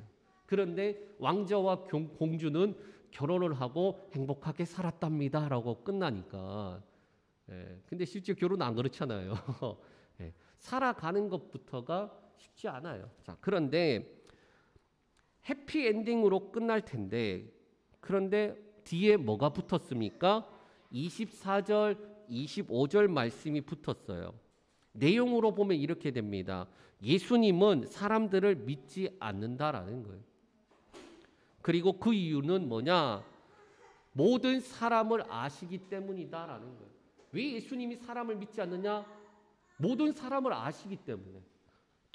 그런데 왕자와 공주는 결혼을 하고 행복하게 살았답니다 라고 끝나니까 근데 실제 결혼은 안 그렇잖아요. 살아가는 것부터가 쉽지 않아요. 자, 그런데 해피엔딩으로 끝날 텐데 그런데 뒤에 뭐가 붙었습니까? 24절, 25절 말씀이 붙었어요. 내용으로 보면 이렇게 됩니다. 예수님은 사람들을 믿지 않는다라는 거예요. 그리고 그 이유는 뭐냐? 모든 사람을 아시기 때문이다라는 거예요. 왜 예수님이 사람을 믿지 않느냐? 모든 사람을 아시기 때문에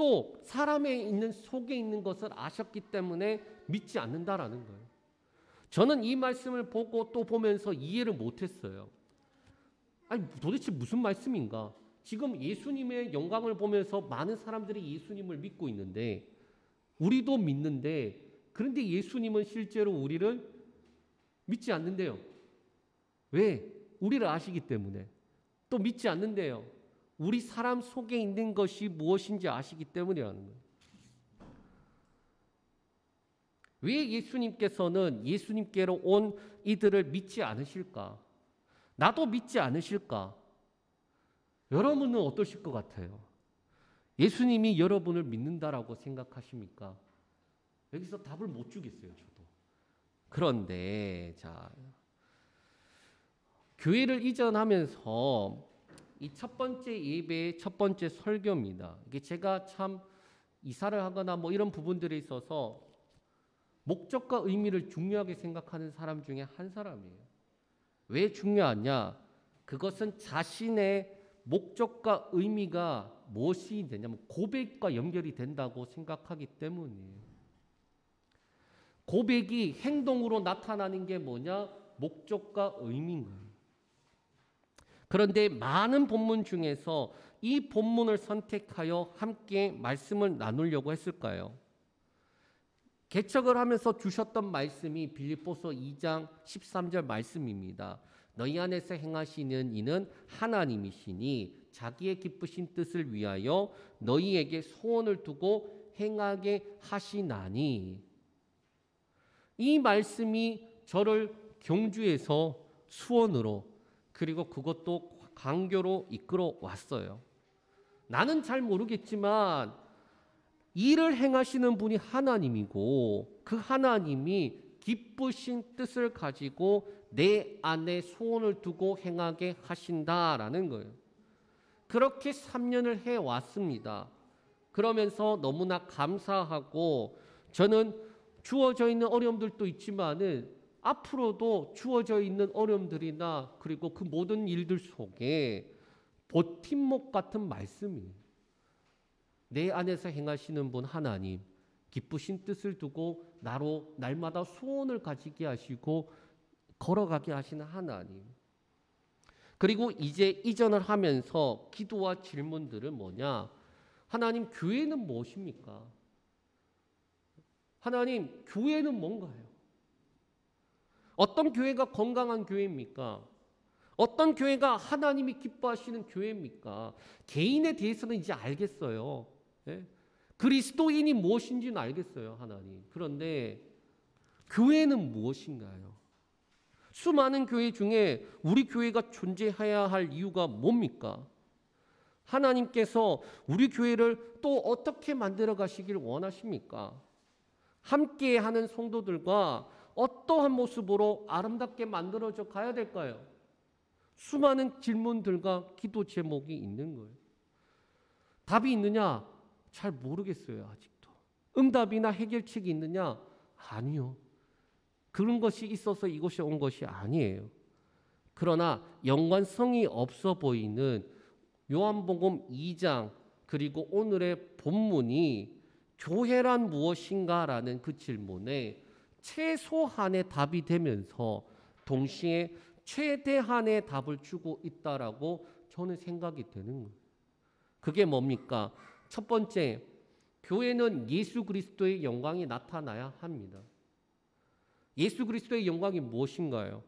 또 사람의 있는 속에 있는 것을 아셨기 때문에 믿지 않는다라는 거예요. 저는 이 말씀을 보고 또 보면서 이해를 못했어요. 아니 도대체 무슨 말씀인가? 지금 예수님의 영광을 보면서 많은 사람들이 예수님을 믿고 있는데 우리도 믿는데 그런데 예수님은 실제로 우리를 믿지 않는데요. 왜? 우리를 아시기 때문에. 또 믿지 않는데요. 우리 사람 속에 있는 것이 무엇인지 아시기 때문이라는 거예요. 왜 예수님께서는 예수님께로 온 이들을 믿지 않으실까? 나도 믿지 않으실까? 여러분은 어떠실 것 같아요? 예수님이 여러분을 믿는다라고 생각하십니까? 여기서 답을 못 주겠어요, 저도. 그런데 자, 교회를 이전하면서 이 첫 번째 예배의 첫 번째 설교입니다. 이게 제가 참 이사를 하거나 뭐 이런 부분들에 있어서 목적과 의미를 중요하게 생각하는 사람 중에 한 사람이에요. 왜 중요하냐? 그것은 자신의 목적과 의미가 무엇이 되냐면 고백과 연결이 된다고 생각하기 때문이에요. 고백이 행동으로 나타나는 게 뭐냐? 목적과 의미인 거예요. 그런데 많은 본문 중에서 이 본문을 선택하여 함께 말씀을 나누려고 했을까요? 개척을 하면서 주셨던 말씀이 빌립보서 2장 13절 말씀입니다. 너희 안에서 행하시는 이는 하나님이시니 자기의 기쁘신 뜻을 위하여 너희에게 소원을 두고 행하게 하시나니. 이 말씀이 저를 경주에서 수원으로 그리고 그것도 강교로 이끌어 왔어요. 나는 잘 모르겠지만 일을 행하시는 분이 하나님이고 그 하나님이 기쁘신 뜻을 가지고 내 안에 소원을 두고 행하게 하신다라는 거예요. 그렇게 3년을 해왔습니다. 그러면서 너무나 감사하고 저는 주어져 있는 어려움들도 있지만은 앞으로도 주어져 있는 어려움들이나 그리고 그 모든 일들 속에 버팀목 같은 말씀이에요. 내 안에서 행하시는 분 하나님, 기쁘신 뜻을 두고 나로 날마다 소원을 가지게 하시고 걸어가게 하시는 하나님. 그리고 이제 이전을 하면서 기도와 질문들은 뭐냐? 하나님, 교회는 무엇입니까? 하나님, 교회는 뭔가요? 어떤 교회가 건강한 교회입니까? 어떤 교회가 하나님이 기뻐하시는 교회입니까? 개인에 대해서는 이제 알겠어요. 예? 그리스도인이 무엇인지는 알겠어요, 하나님. 그런데 교회는 무엇인가요? 수많은 교회 중에 우리 교회가 존재해야 할 이유가 뭡니까? 하나님께서 우리 교회를 또 어떻게 만들어 가시길 원하십니까? 함께 하는 성도들과 어떠한 모습으로 아름답게 만들어져 가야 될까요? 수많은 질문들과 기도 제목이 있는 거예요. 답이 있느냐? 잘 모르겠어요, 아직도. 응답이나 해결책이 있느냐? 아니요. 그런 것이 있어서 이곳에 온 것이 아니에요. 그러나 연관성이 없어 보이는 요한복음 2장 그리고 오늘의 본문이 교회란 무엇인가라는 그 질문에 최소한의 답이 되면서 동시에 최대한의 답을 주고 있다라고 저는 생각이 되는 거예요. 그게 뭡니까? 첫 번째, 교회는 예수 그리스도의 영광이 나타나야 합니다. 예수 그리스도의 영광이 무엇인가요?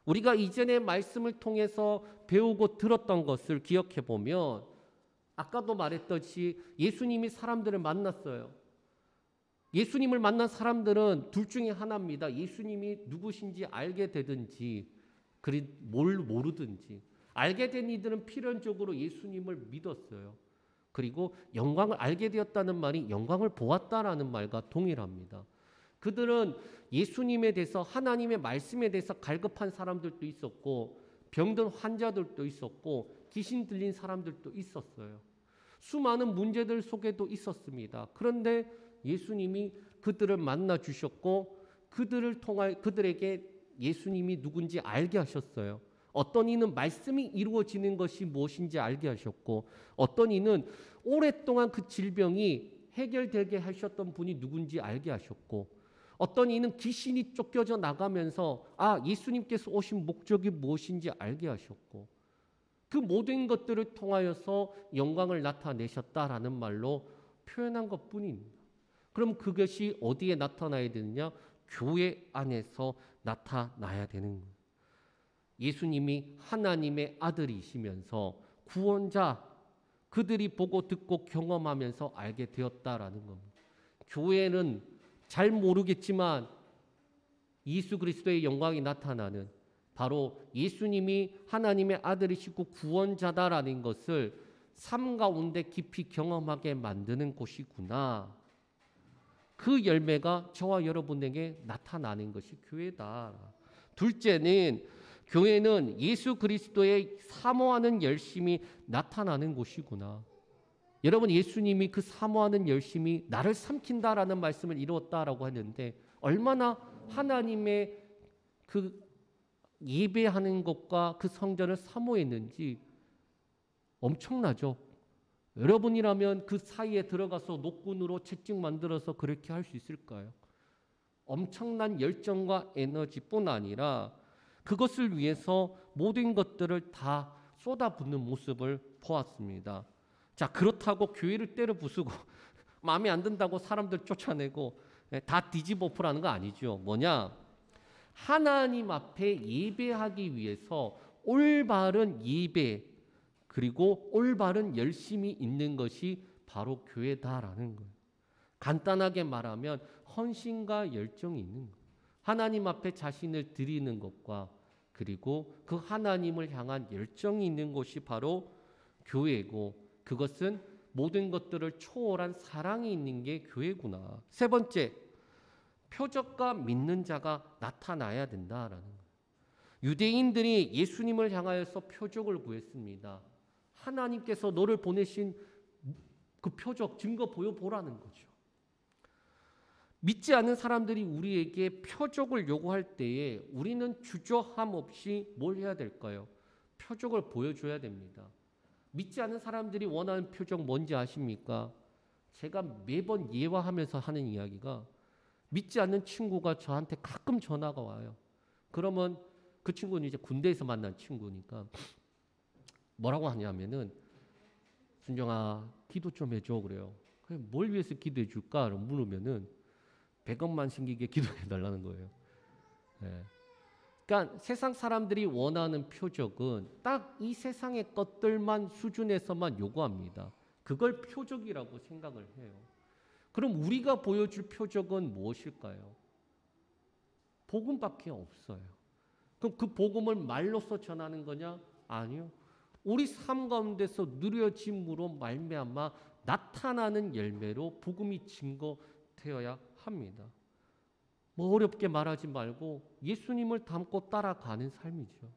우리가 이전의 말씀을 통해서 배우고 들었던 것을 기억해 보면 아까도 말했듯이 예수님이 사람들을 만났어요. 예수님을 만난 사람들은 둘 중에 하나입니다. 예수님이 누구신지 알게 되든지 뭘 모르든지 알게 된 이들은 필연적으로 예수님을 믿었어요. 그리고 영광을 알게 되었다는 말이 영광을 보았다라는 말과 동일합니다. 그들은 예수님에 대해서 하나님의 말씀에 대해서 갈급한 사람들도 있었고 병든 환자들도 있었고 귀신 들린 사람들도 있었어요. 수많은 문제들 속에도 있었습니다. 그런데 예수님이 그들을 만나 주셨고 그들을 통해 그들에게 예수님이 누군지 알게 하셨어요. 어떤 이는 말씀이 이루어지는 것이 무엇인지 알게 하셨고 어떤 이는 오랫동안 그 질병이 해결되게 하셨던 분이 누군지 알게 하셨고 어떤 이는 귀신이 쫓겨져 나가면서 예수님께서 오신 목적이 무엇인지 알게 하셨고 그 모든 것들을 통하여서 영광을 나타내셨다라는 말로 표현한 것뿐입니다. 그럼 그것이 어디에 나타나야 되느냐? 교회 안에서 나타나야 되는 거예요. 예수님이 하나님의 아들이시면서 구원자, 그들이 보고 듣고 경험하면서 알게 되었다라는 겁니다. 교회는 잘 모르겠지만 예수 그리스도의 영광이 나타나는 바로 예수님이 하나님의 아들이시고 구원자다라는 것을 삶 가운데 깊이 경험하게 만드는 곳이구나. 그 열매가 저와 여러분에게 나타나는 것이 교회다. 둘째는 교회는 예수 그리스도의 사모하는 열심이 나타나는 곳이구나. 여러분, 예수님이 그 사모하는 열심이 나를 삼킨다라는 말씀을 이루었다라고 하는데 얼마나 하나님의 그 예배하는 것과 그 성전을 사모했는지 엄청나죠. 여러분이라면 그 사이에 들어가서 노끈으로 채찍 만들어서 그렇게 할 수 있을까요? 엄청난 열정과 에너지뿐 아니라 그것을 위해서 모든 것들을 다 쏟아붓는 모습을 보았습니다. 자, 그렇다고 교회를 때려 부수고 마음에 안 든다고 사람들 쫓아내고 다 뒤집어 엎으라는 거 아니죠. 뭐냐? 하나님 앞에 예배하기 위해서 올바른 예배 그리고 올바른 열심이 있는 것이 바로 교회다라는 거예요. 간단하게 말하면 헌신과 열정이 있는 거예요. 하나님 앞에 자신을 드리는 것과 그리고 그 하나님을 향한 열정이 있는 곳이 바로 교회고 그것은 모든 것들을 초월한 사랑이 있는 게 교회구나. 세 번째, 표적과 믿는 자가 나타나야 된다라는 거예요. 유대인들이 예수님을 향하여서 표적을 구했습니다. 하나님께서 너를 보내신 그 표적, 증거 보여보라는 거죠. 믿지 않는 사람들이 우리에게 표적을 요구할 때에 우리는 주저함 없이 뭘 해야 될까요? 표적을 보여줘야 됩니다. 믿지 않는 사람들이 원하는 표적 뭔지 아십니까? 제가 매번 예화하면서 하는 이야기가 믿지 않는 친구가 저한테 가끔 전화가 와요. 그러면 그 친구는 이제 군대에서 만난 친구니까 뭐라고 하냐면은 순정아 기도 좀 해줘 그래요. 뭘 위해서 기도해 줄까? 물으면은 100억만 생기게 기도해 달라는 거예요. 네. 그러니까 세상 사람들이 원하는 표적은 딱 이 세상의 것들만 수준에서만 요구합니다. 그걸 표적이라고 생각을 해요. 그럼 우리가 보여줄 표적은 무엇일까요? 복음밖에 없어요. 그럼 그 복음을 말로써 전하는 거냐? 아니요. 우리 삶 가운데서 누려짐으로 말미암아 나타나는 열매로 복음이 증거되어야 합니다. 뭐 어렵게 말하지 말고 예수님을 닮고 따라가는 삶이죠.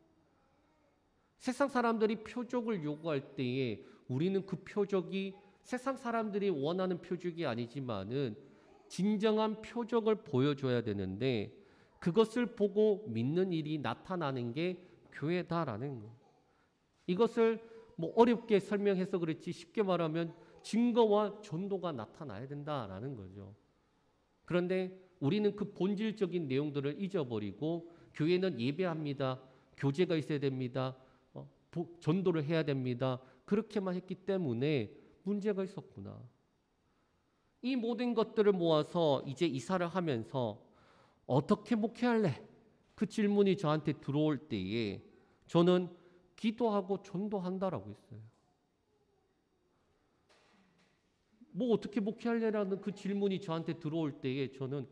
세상 사람들이 표적을 요구할 때에 우리는 그 표적이 세상 사람들이 원하는 표적이 아니지만은 진정한 표적을 보여줘야 되는데 그것을 보고 믿는 일이 나타나는 게 교회다라는 거. 이것을 뭐 어렵게 설명해서 그렇지 쉽게 말하면 증거와 전도가 나타나야 된다라는 거죠. 그런데 우리는 그 본질적인 내용들을 잊어버리고 교회는 예배합니다. 교제가 있어야 됩니다. 전도를 해야 됩니다. 그렇게만 했기 때문에 문제가 있었구나. 이 모든 것들을 모아서 이제 이사를 하면서 어떻게 목회할래? 그 질문이 저한테 들어올 때에 저는 기도하고 전도한다라고 했어요. 뭐 어떻게 목회할래라는 그 질문이 저한테 들어올 때에 저는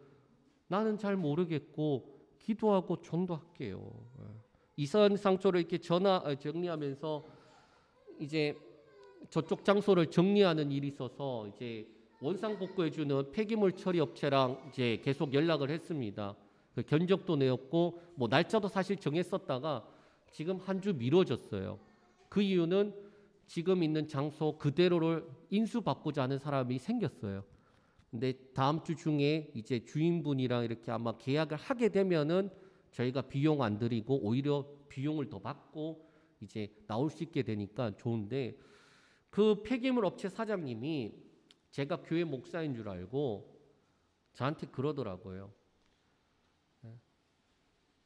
나는 잘 모르겠고 기도하고 전도할게요. 이사한 상소를 이렇게 정리하면서 이제 저쪽 장소를 정리하는 일이 있어서 이제 원상복구해주는 폐기물 처리 업체랑 이제 계속 연락을 했습니다. 그 견적도 내었고 뭐 날짜도 사실 정했었다가 지금 한 주 미뤄졌어요. 그 이유는 지금 있는 장소 그대로를 인수받고자 하는 사람이 생겼어요. 근데 다음 주 중에 이제 주인분이랑 이렇게 아마 계약을 하게 되면은 저희가 비용 안 들이고 오히려 비용을 더 받고 이제 나올 수 있게 되니까 좋은데 그 폐기물 업체 사장님이 제가 교회 목사인 줄 알고 저한테 그러더라고요.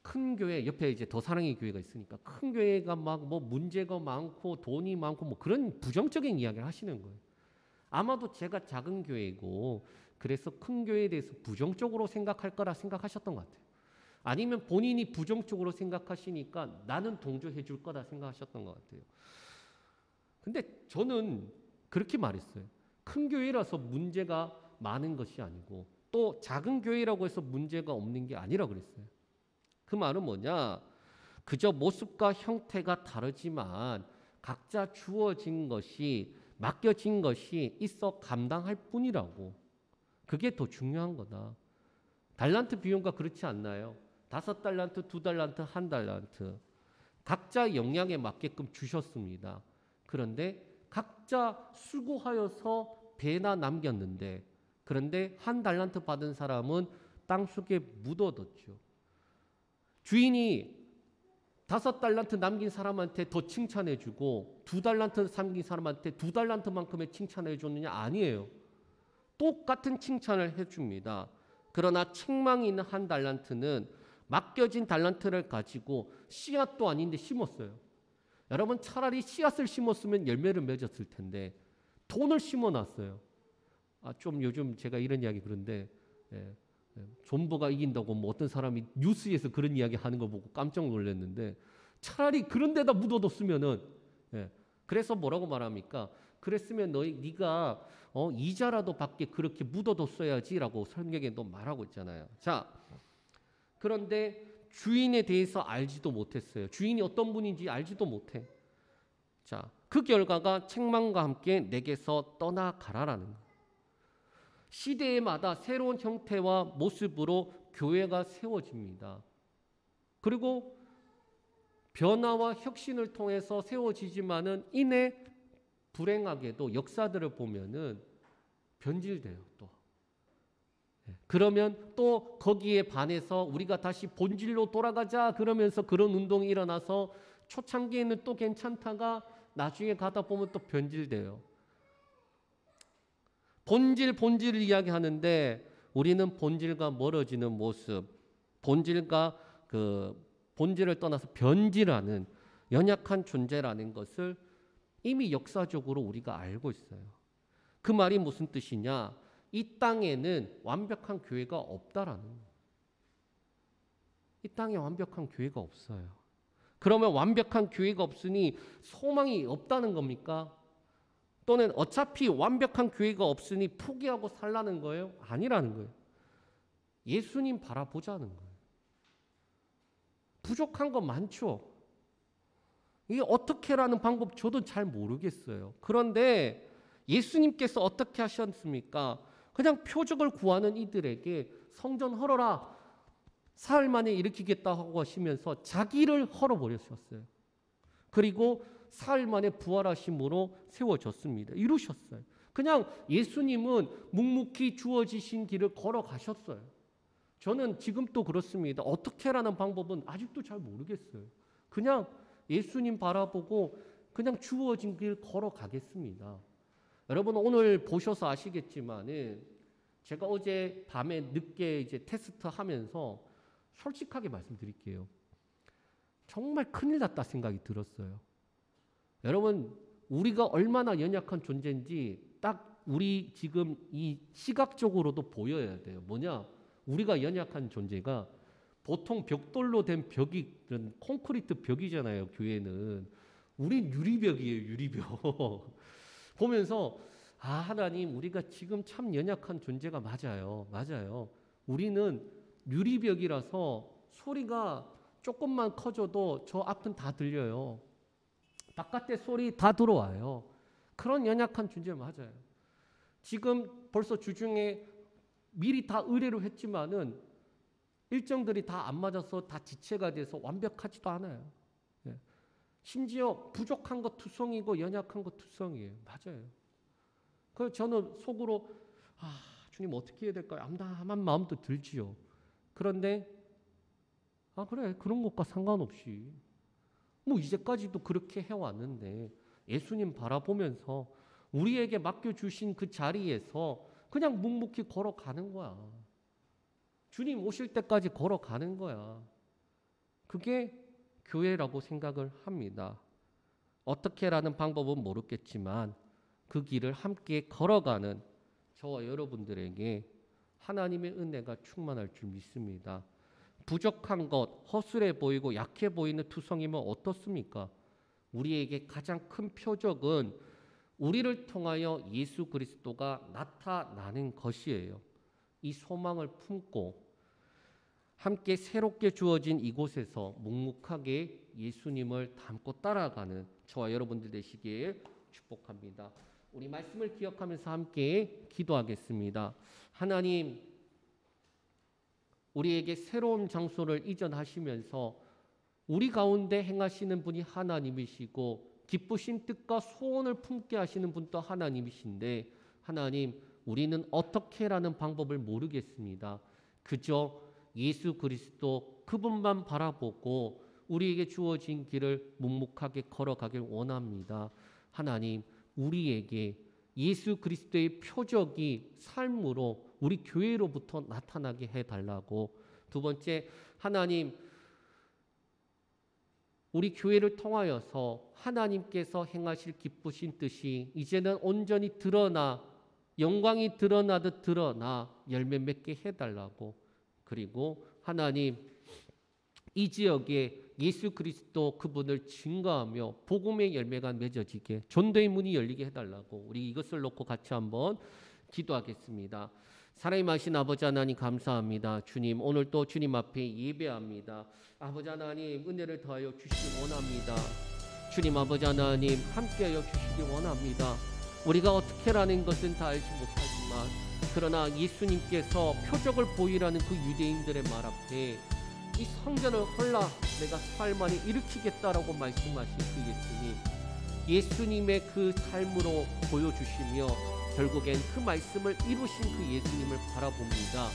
큰 교회 옆에 이제 더 사랑의 교회가 있으니까 큰 교회가 막 뭐 문제가 많고 돈이 많고 뭐 그런 부정적인 이야기를 하시는 거예요. 아마도 제가 작은 교회고 그래서 큰 교회에 대해서 부정적으로 생각할 거라 생각하셨던 것 같아요. 아니면 본인이 부정적으로 생각하시니까 나는 동조해 줄 거다 생각하셨던 것 같아요. 근데 저는 그렇게 말했어요. 큰 교회라서 문제가 많은 것이 아니고 또 작은 교회라고 해서 문제가 없는 게 아니라 그랬어요. 그 말은 뭐냐? 그저 모습과 형태가 다르지만 각자 주어진 것이 맡겨진 것이 있어 감당할 뿐이라고. 그게 더 중요한 거다. 달란트 비용과 그렇지 않나요? 5달란트, 2달란트, 1달란트. 각자 역량에 맞게끔 주셨습니다. 그런데 각자 수고하여서 배나 남겼는데 그런데 1달란트 받은 사람은 땅속에 묻어뒀죠. 주인이 5달란트 남긴 사람한테 더 칭찬해주고 2달란트 남긴 사람한테 2달란트만큼의 칭찬을 해줬느냐? 아니에요. 똑같은 칭찬을 해줍니다. 그러나 책망이 있는 1달란트는 맡겨진 달란트를 가지고 씨앗도 아닌데 심었어요. 여러분 차라리 씨앗을 심었으면 열매를 맺었을 텐데 돈을 심어놨어요. 좀 요즘 제가 이런 이야기 그런데 존버가 이긴다고 뭐 어떤 사람이 뉴스에서 그런 이야기 하는 거 보고 깜짝 놀랐는데 차라리 그런 데다 묻어뒀으면은 그래서 뭐라고 말합니까? 그랬으면 네가 이자라도 받게 그렇게 묻어뒀어야지라고 성경에도 말하고 있잖아요. 자, 그런데 주인에 대해서 알지도 못했어요. 주인이 어떤 분인지 알지도 못해. 자, 그 결과가 책망과 함께 내게서 떠나가라라는 거예요. 시대마다 새로운 형태와 모습으로 교회가 세워집니다. 그리고 변화와 혁신을 통해서 세워지지만은 이내 불행하게도 역사들을 보면은 변질돼요. 또 그러면 또 거기에 반해서 우리가 다시 본질로 돌아가자 그러면서 그런 운동이 일어나서 초창기에는 또 괜찮다가 나중에 가다 보면 또 변질돼요. 본질을 이야기하는데 우리는 본질과 멀어지는 모습, 본질과 본질을 떠나서 변질하는 연약한 존재라는 것을 이미 역사적으로 우리가 알고 있어요. 그 말이 무슨 뜻이냐? 이 땅에는 완벽한 교회가 없다라는 거예요. 이 땅에 완벽한 교회가 없어요. 그러면 완벽한 교회가 없으니 소망이 없다는 겁니까? 또는 어차피 완벽한 교회가 없으니 포기하고 살라는 거예요? 아니라는 거예요. 예수님 바라보자는 거예요. 부족한 거 많죠. 이게 어떻게라는 방법 저도 잘 모르겠어요. 그런데 예수님께서 어떻게 하셨습니까? 그냥 표적을 구하는 이들에게 성전 헐어라. 사흘 만에 일으키겠다 하고 하시면서 자기를 헐어버리셨어요. 그리고 사흘 만에 부활하심으로 세워졌습니다. 이루셨어요. 그냥 예수님은 묵묵히 주어지신 길을 걸어가셨어요. 저는 지금도 그렇습니다. 어떻게라는 방법은 아직도 잘 모르겠어요. 그냥 예수님 바라보고 그냥 주어진 길 걸어가겠습니다. 여러분 오늘 보셔서 아시겠지만은 제가 어제 밤에 늦게 이제 테스트 하면서 솔직하게 말씀드릴게요. 정말 큰일 났다 생각이 들었어요. 여러분 우리가 얼마나 연약한 존재인지 딱 우리 지금 이 시각적으로도 보여야 돼요. 뭐냐? 우리가 연약한 존재가 보통 벽돌로 된 벽이 그런 콘크리트 벽이잖아요. 교회는 우린 유리벽이에요. 유리벽. 보면서 하나님 우리가 지금 참 연약한 존재가 맞아요. 맞아요. 우리는 유리벽이라서 소리가 조금만 커져도 저 앞은 다 들려요. 바깥에 소리 다 들어와요. 그런 연약한 존재 맞아요. 지금 벌써 주중에 미리 다 의뢰를 했지만은 일정들이 다 안 맞아서 다 지체가 돼서 완벽하지도 않아요. 심지어 부족한 거 투성이고 연약한 거 투성이에요. 맞아요. 그래서 저는 속으로 주님 어떻게 해야 될까요? 암담한 마음도 들지요. 그런데 그래 그런 것과 상관없이 뭐 이제까지도 그렇게 해왔는데 예수님 바라보면서 우리에게 맡겨주신 그 자리에서 그냥 묵묵히 걸어가는 거야. 주님 오실 때까지 걸어가는 거야. 그게 교회라고 생각을 합니다. 어떻게라는 방법은 모르겠지만 그 길을 함께 걸어가는 저와 여러분들에게 하나님의 은혜가 충만할 줄 믿습니다. 부족한 것, 허술해 보이고 약해 보이는 투성이면 어떻습니까? 우리에게 가장 큰 표적은 우리를 통하여 예수 그리스도가 나타나는 것이에요. 이 소망을 품고 함께 새롭게 주어진 이곳에서 묵묵하게 예수님을 닮고 따라가는 저와 여러분들 되시길 축복합니다. 우리 말씀을 기억하면서 함께 기도하겠습니다. 하나님, 우리에게 새로운 장소를 이전하시면서 우리 가운데 행하시는 분이 하나님이시고 기쁘신 뜻과 소원을 품게 하시는 분도 하나님이신데 하나님, 우리는 어떻게라는 방법을 모르겠습니다. 그저 예수 그리스도 그분만 바라보고 우리에게 주어진 길을 묵묵하게 걸어가길 원합니다. 하나님, 우리에게 예수 그리스도의 표적이 삶으로 우리 교회로부터 나타나게 해달라고. 두 번째, 하나님, 우리 교회를 통하여서 하나님께서 행하실 기쁘신 뜻이 이제는 온전히 드러나, 영광이 드러나듯 드러나 열매 맺게 해달라고. 그리고 하나님, 이 지역에 예수 그리스도 그분을 증거하며 복음의 열매가 맺어지게, 전도의 문이 열리게 해달라고. 우리 이것을 놓고 같이 한번 기도하겠습니다. 사랑이 하신 아버지 하나님, 감사합니다. 주님, 오늘 또 주님 앞에 예배합니다. 아버지 하나님, 은혜를 더하여 주시기 원합니다. 주님 아버지 하나님, 함께하여 주시기 원합니다. 우리가 어떻게라는 것은 다 알지 못하지만, 그러나 예수님께서 표적을 보이라는 그 유대인들의 말 앞에 이 성전을 헐라 내가 살만이 일으키겠다라고 말씀하신 그 예수님의 그 삶으로 보여주시며 결국엔 그 말씀을 이루신 그 예수님을 바라봅니다.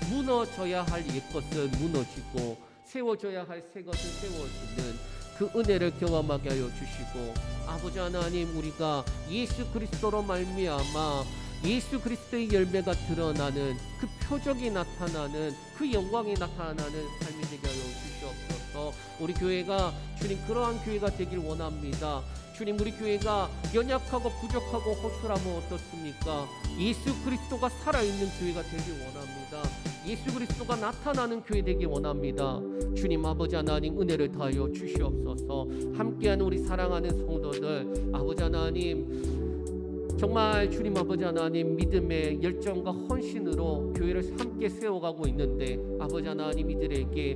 무너져야 할 옛것은 무너지고 세워져야 할 새 것은 세워지는 그 은혜를 경험하게 하여 주시고, 아버지 하나님, 우리가 예수 그리스도로 말미암아 예수 그리스도의 열매가 드러나는 그 표적이 나타나는 그 영광이 나타나는 삶이 되게 하여 주시옵소서. 우리 교회가 주님 그러한 교회가 되길 원합니다. 주님, 우리 교회가 연약하고 부족하고 허술하면 어떻습니까? 예수 그리스도가 살아있는 교회가 되길 원합니다. 예수 그리스도가 나타나는 교회 되길 원합니다. 주님 아버지 하나님, 은혜를 더하여 주시옵소서. 함께하는 우리 사랑하는 성도들, 아버지 하나님, 정말 주님 아버지 하나님, 믿음의 열정과 헌신으로 교회를 함께 세워가고 있는데, 아버지 하나님, 이들에게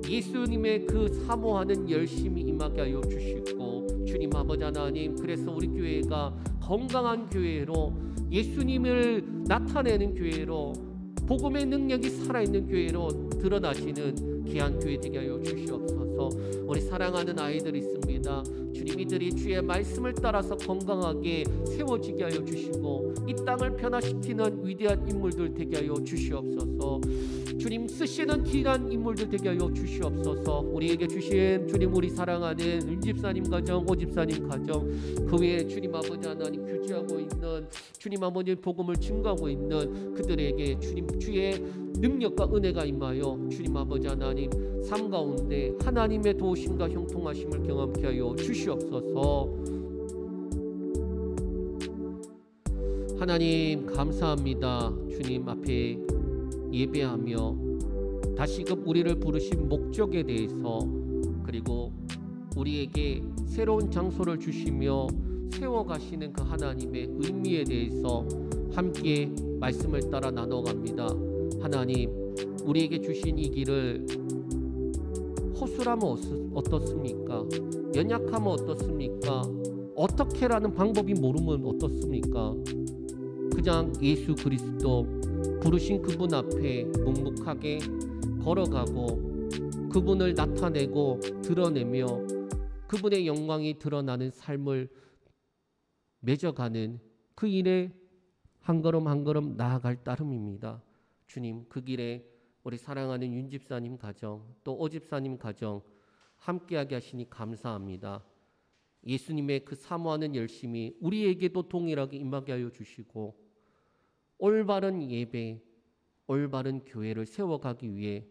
예수님의 그 사모하는 열심이 임하게 하여 주시고, 주님 아버지 하나님, 그래서 우리 교회가 건강한 교회로, 예수님을 나타내는 교회로, 복음의 능력이 살아있는 교회로 드러나시는 귀한 교회 되게 하여 주시옵소서. 우리 사랑하는 아이들이 있습니다. 주님, 이들이 주의 말씀을 따라서 건강하게 세워지게 하여 주시고 이 땅을 변화시키는 위대한 인물들 되게 하여 주시옵소서. 주님, 쓰시는 귀한 인물들 되게 하여 주시옵소서. 우리에게 주신 주님, 우리 사랑하는 윤집사님 가정, 오집사님 가정, 그 외에 주님 아버지 하나님 교제하고 있는 주님 아버지 복음을 증거하고 있는 그들에게 주님 주의 능력과 은혜가 임하여 주님 아버지 하나님 삶 가운데 하나님의 도우심과 형통하심을 경험케 하여 주시옵소서. 하나님 감사합니다. 주님 앞에 예배하며 다시금 우리를 부르신 목적에 대해서, 그리고 우리에게 새로운 장소를 주시며 세워가시는 그 하나님의 의미에 대해서 함께 말씀을 따라 나눠갑니다. 하나님, 우리에게 주신 이 길을 허술하면 어떻습니까? 연약하면 어떻습니까? 어떻게라는 방법이 모르면 어떻습니까? 그냥 예수 그리스도 부르신 그분 앞에 묵묵하게 걸어가고 그분을 나타내고 드러내며 그분의 영광이 드러나는 삶을 맺어가는 그 일에 한 걸음 한 걸음 나아갈 따름입니다. 주님, 그 길에 우리 사랑하는 윤집사님 가정, 또 오집사님 가정 함께하게 하시니 감사합니다. 예수님의 그 사모하는 열심이 우리에게도 동일하게 임하게 하여 주시고, 올바른 예배, 올바른 교회를 세워가기 위해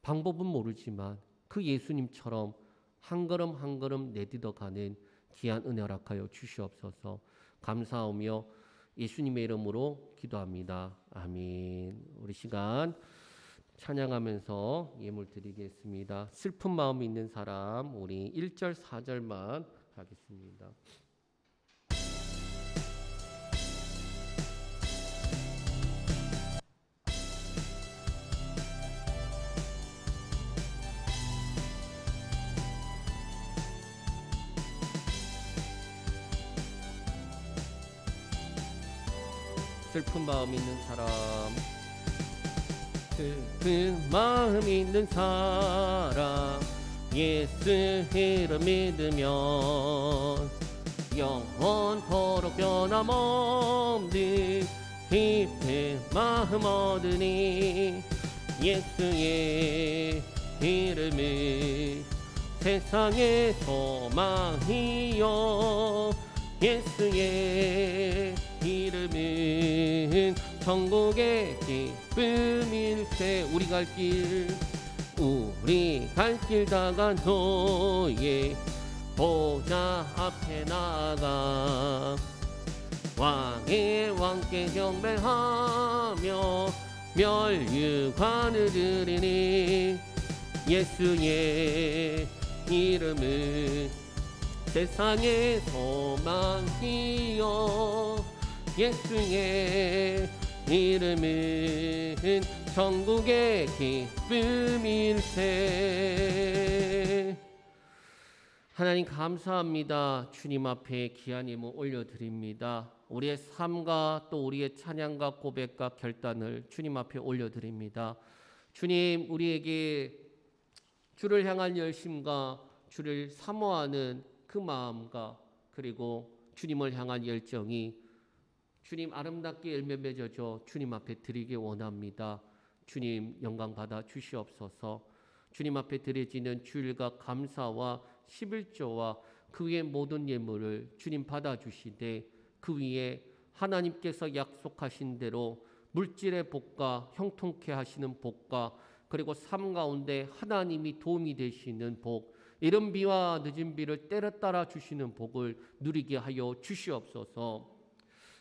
방법은 모르지만 그 예수님처럼 한 걸음 한 걸음 내딛어가는 귀한 은혜 허락하여 주시옵소서. 감사하며 예수님의 이름으로 기도합니다. 아멘. 우리 시간 찬양하면서 예물 드리겠습니다. 슬픈 마음이 있는 사람, 우리 1절 4절만 가겠습니다. 슬픈 마음 있는 사람, 슬픈 마음 있는 사람, 예수 이름 믿으면 영원토록 변함없는 깊은 마음 얻으니, 예수의 이름을 세상의 소망이요 예수의 이름은 천국의 기쁨일세. 우리 갈 길 다간도에 보좌 앞에 나가 왕의 왕께 경배하며 멸류관을 드리니 예수의 이름은 세상의 소망이요 예수의 이름은 천국의 기쁨일세. 하나님 감사합니다. 주님 앞에 귀한 예물 올려드립니다. 우리의 삶과 또 우리의 찬양과 고백과 결단을 주님 앞에 올려드립니다. 주님, 우리에게 주를 향한 열심과 주를 사모하는 그 마음과 그리고 주님을 향한 열정이 주님 아름답게 열매 맺어져 주님 앞에 드리기 원합니다. 주님 영광 받아 주시옵소서. 주님 앞에 드려지는 주일과 감사와 11조와 그 위의 모든 예물을 주님 받아주시되 그 위에 하나님께서 약속하신 대로 물질의 복과 형통케 하시는 복과 그리고 삶 가운데 하나님이 도움이 되시는 복, 이른 비와 늦은 비를 때려 따라 주시는 복을 누리게 하여 주시옵소서.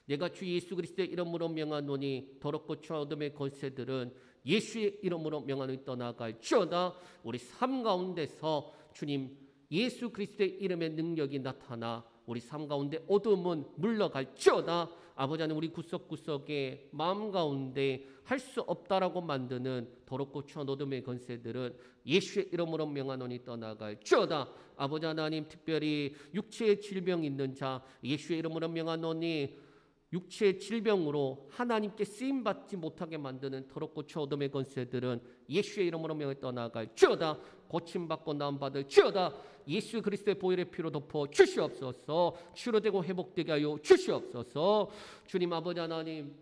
내가 주 예수 그리스도의 이름으로 명하노니 더럽고 추한 어둠의 권세들은 예수의 이름으로 명하노니 떠나갈지어다. 우리 삶 가운데서 주님 예수 그리스도의 이름의 능력이 나타나 우리 삶 가운데 어둠은 물러갈지어다. 아버지 하나님, 우리 구석구석에 마음 가운데 할 수 없다라고 만드는 더럽고 추한 어둠의 권세들은 예수의 이름으로 명하노니 떠나갈지어다. 아버지 하나님, 특별히 육체의 질병 있는 자 예수의 이름으로 명하노니 육체의 질병으로 하나님께 쓰임받지 못하게 만드는 더럽고 추한 어둠의 권세들은 예수의 이름으로 명하노니 떠나갈지어다. 고침받고 나음받을지어다. 예수 그리스도의 보혈의 피로 덮어 주시옵소서. 치료되고 회복되게 하여 주시옵소서. 주님 아버지 하나님,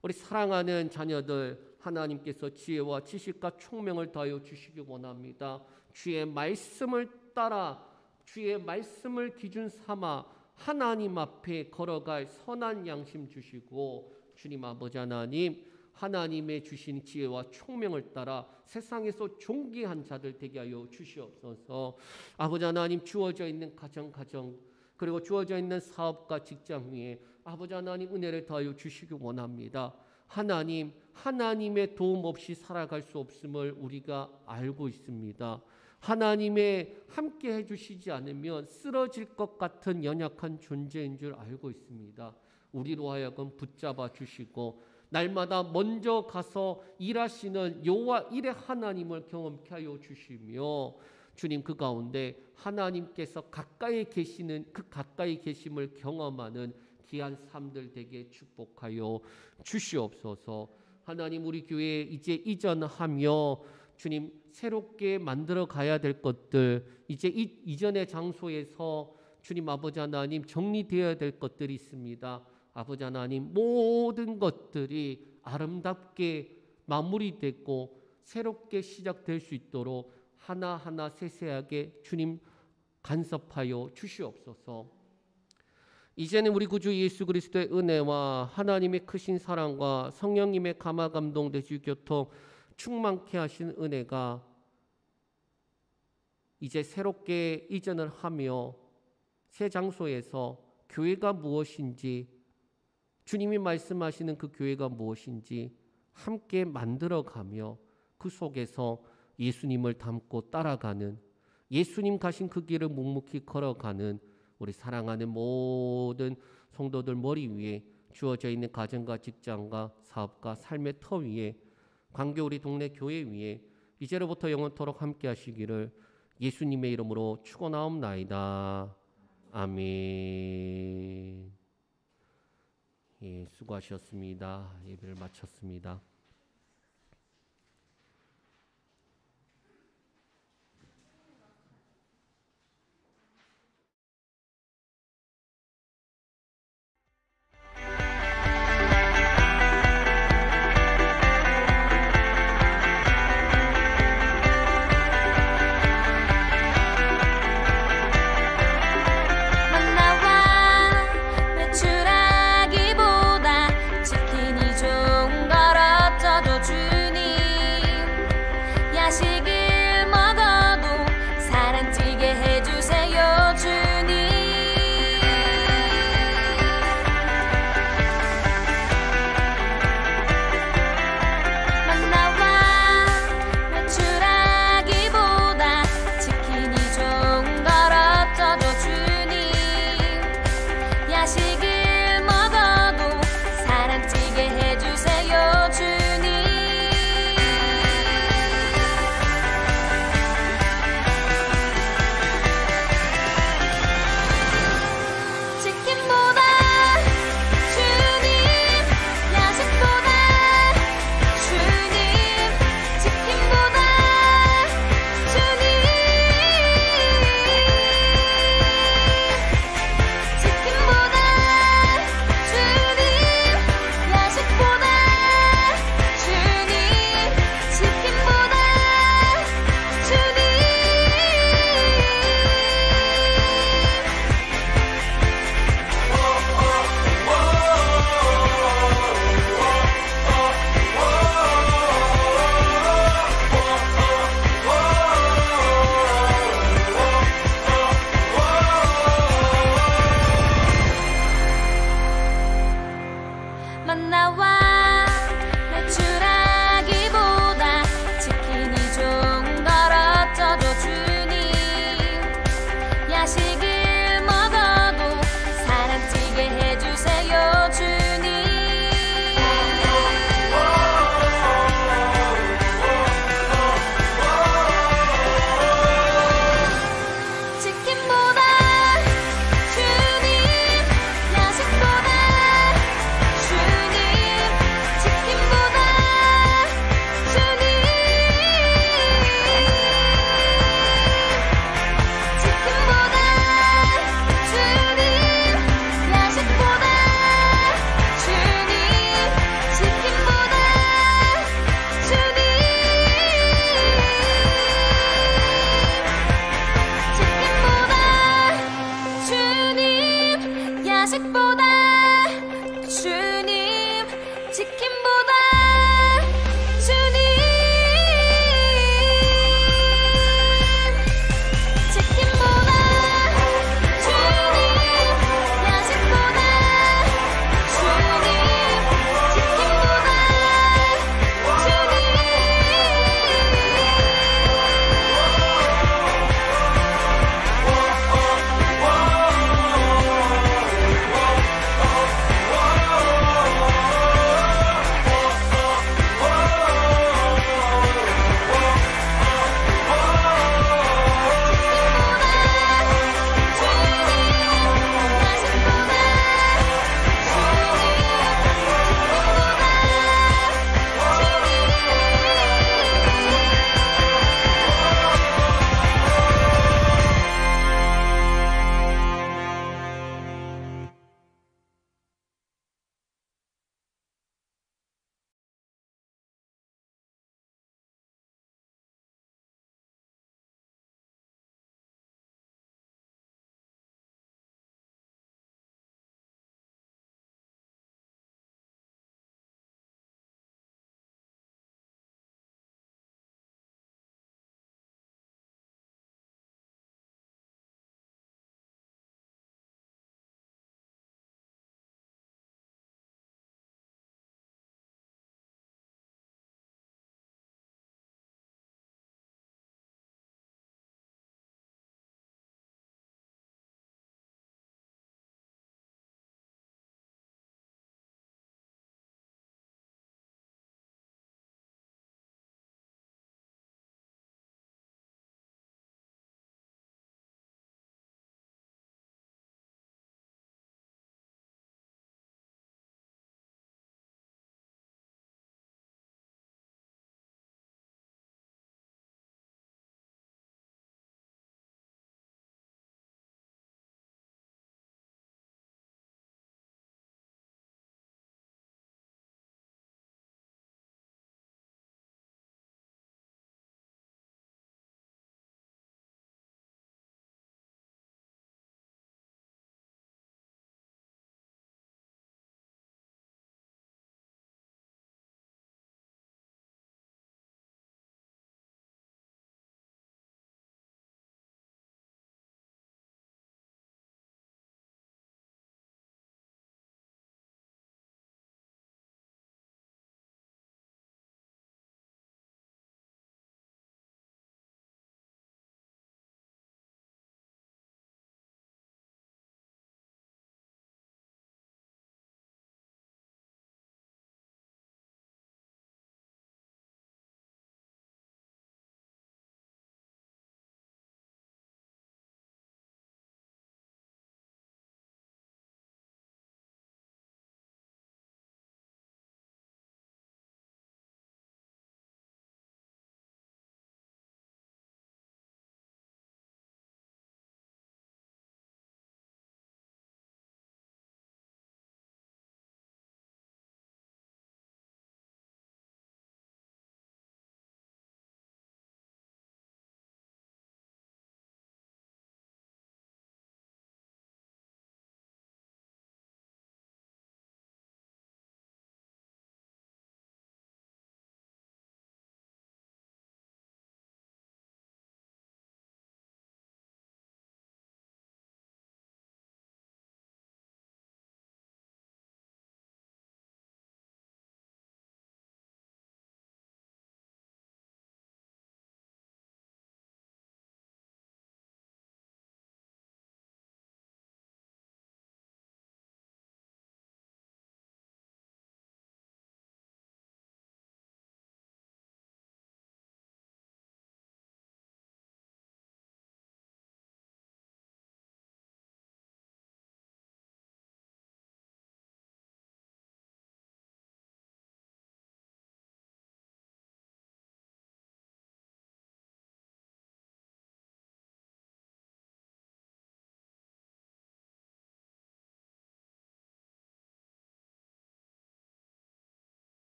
우리 사랑하는 자녀들 하나님께서 지혜와 지식과 총명을 더하여 주시기 원합니다. 주의 말씀을 따라 주의 말씀을 기준 삼아 하나님 앞에 걸어갈 선한 양심 주시고, 주님 아버지 하나님, 하나님의 주신 지혜와 총명을 따라 세상에서 존귀한 자들 되게 하여 주시옵소서. 아버지 하나님, 주어져 있는 가정 그리고 주어져 있는 사업과 직장 위에 아버지 하나님 은혜를 더하여 주시기 원합니다. 하나님, 하나님의 도움 없이 살아갈 수 없음을 우리가 알고 있습니다. 하나님의 함께 해주시지 않으면 쓰러질 것 같은 연약한 존재인 줄 알고 있습니다. 우리로 하여금 붙잡아 주시고 날마다 먼저 가서 일하시는 여호와 일의 하나님을 경험케 하여 주시며, 주님 그 가운데 하나님께서 가까이 계시는 그 가까이 계심을 경험하는 귀한 삶들 되게 축복하여 주시옵소서. 하나님, 우리 교회에 이제 이전하며 주님 새롭게 만들어 가야 될 것들, 이제 이전의 장소에서 주님 아버지 하나님 정리되어야 될 것들이 있습니다. 아버지 하나님, 모든 것들이 아름답게 마무리되고 새롭게 시작될 수 있도록 하나하나 세세하게 주님 간섭하여 주시옵소서. 이제는 우리 구주 예수 그리스도의 은혜와 하나님의 크신 사랑과 성령님의 감화 감동 내주 교통 충만케 하신 은혜가 이제 새롭게 이전을 하며 새 장소에서 교회가 무엇인지, 주님이 말씀하시는 그 교회가 무엇인지 함께 만들어가며 그 속에서 예수님을 닮고 따라가는, 예수님 가신 그 길을 묵묵히 걸어가는 우리 사랑하는 모든 성도들 머리 위에 주어져 있는 가정과 직장과 사업과 삶의 터 위에 관계 우리 동네 교회 위에 이제로부터 영원토록 함께 하시기를 예수님의 이름으로 축원하옵나이다. 아멘. 예, 수고하셨습니다. 예배를 마쳤습니다.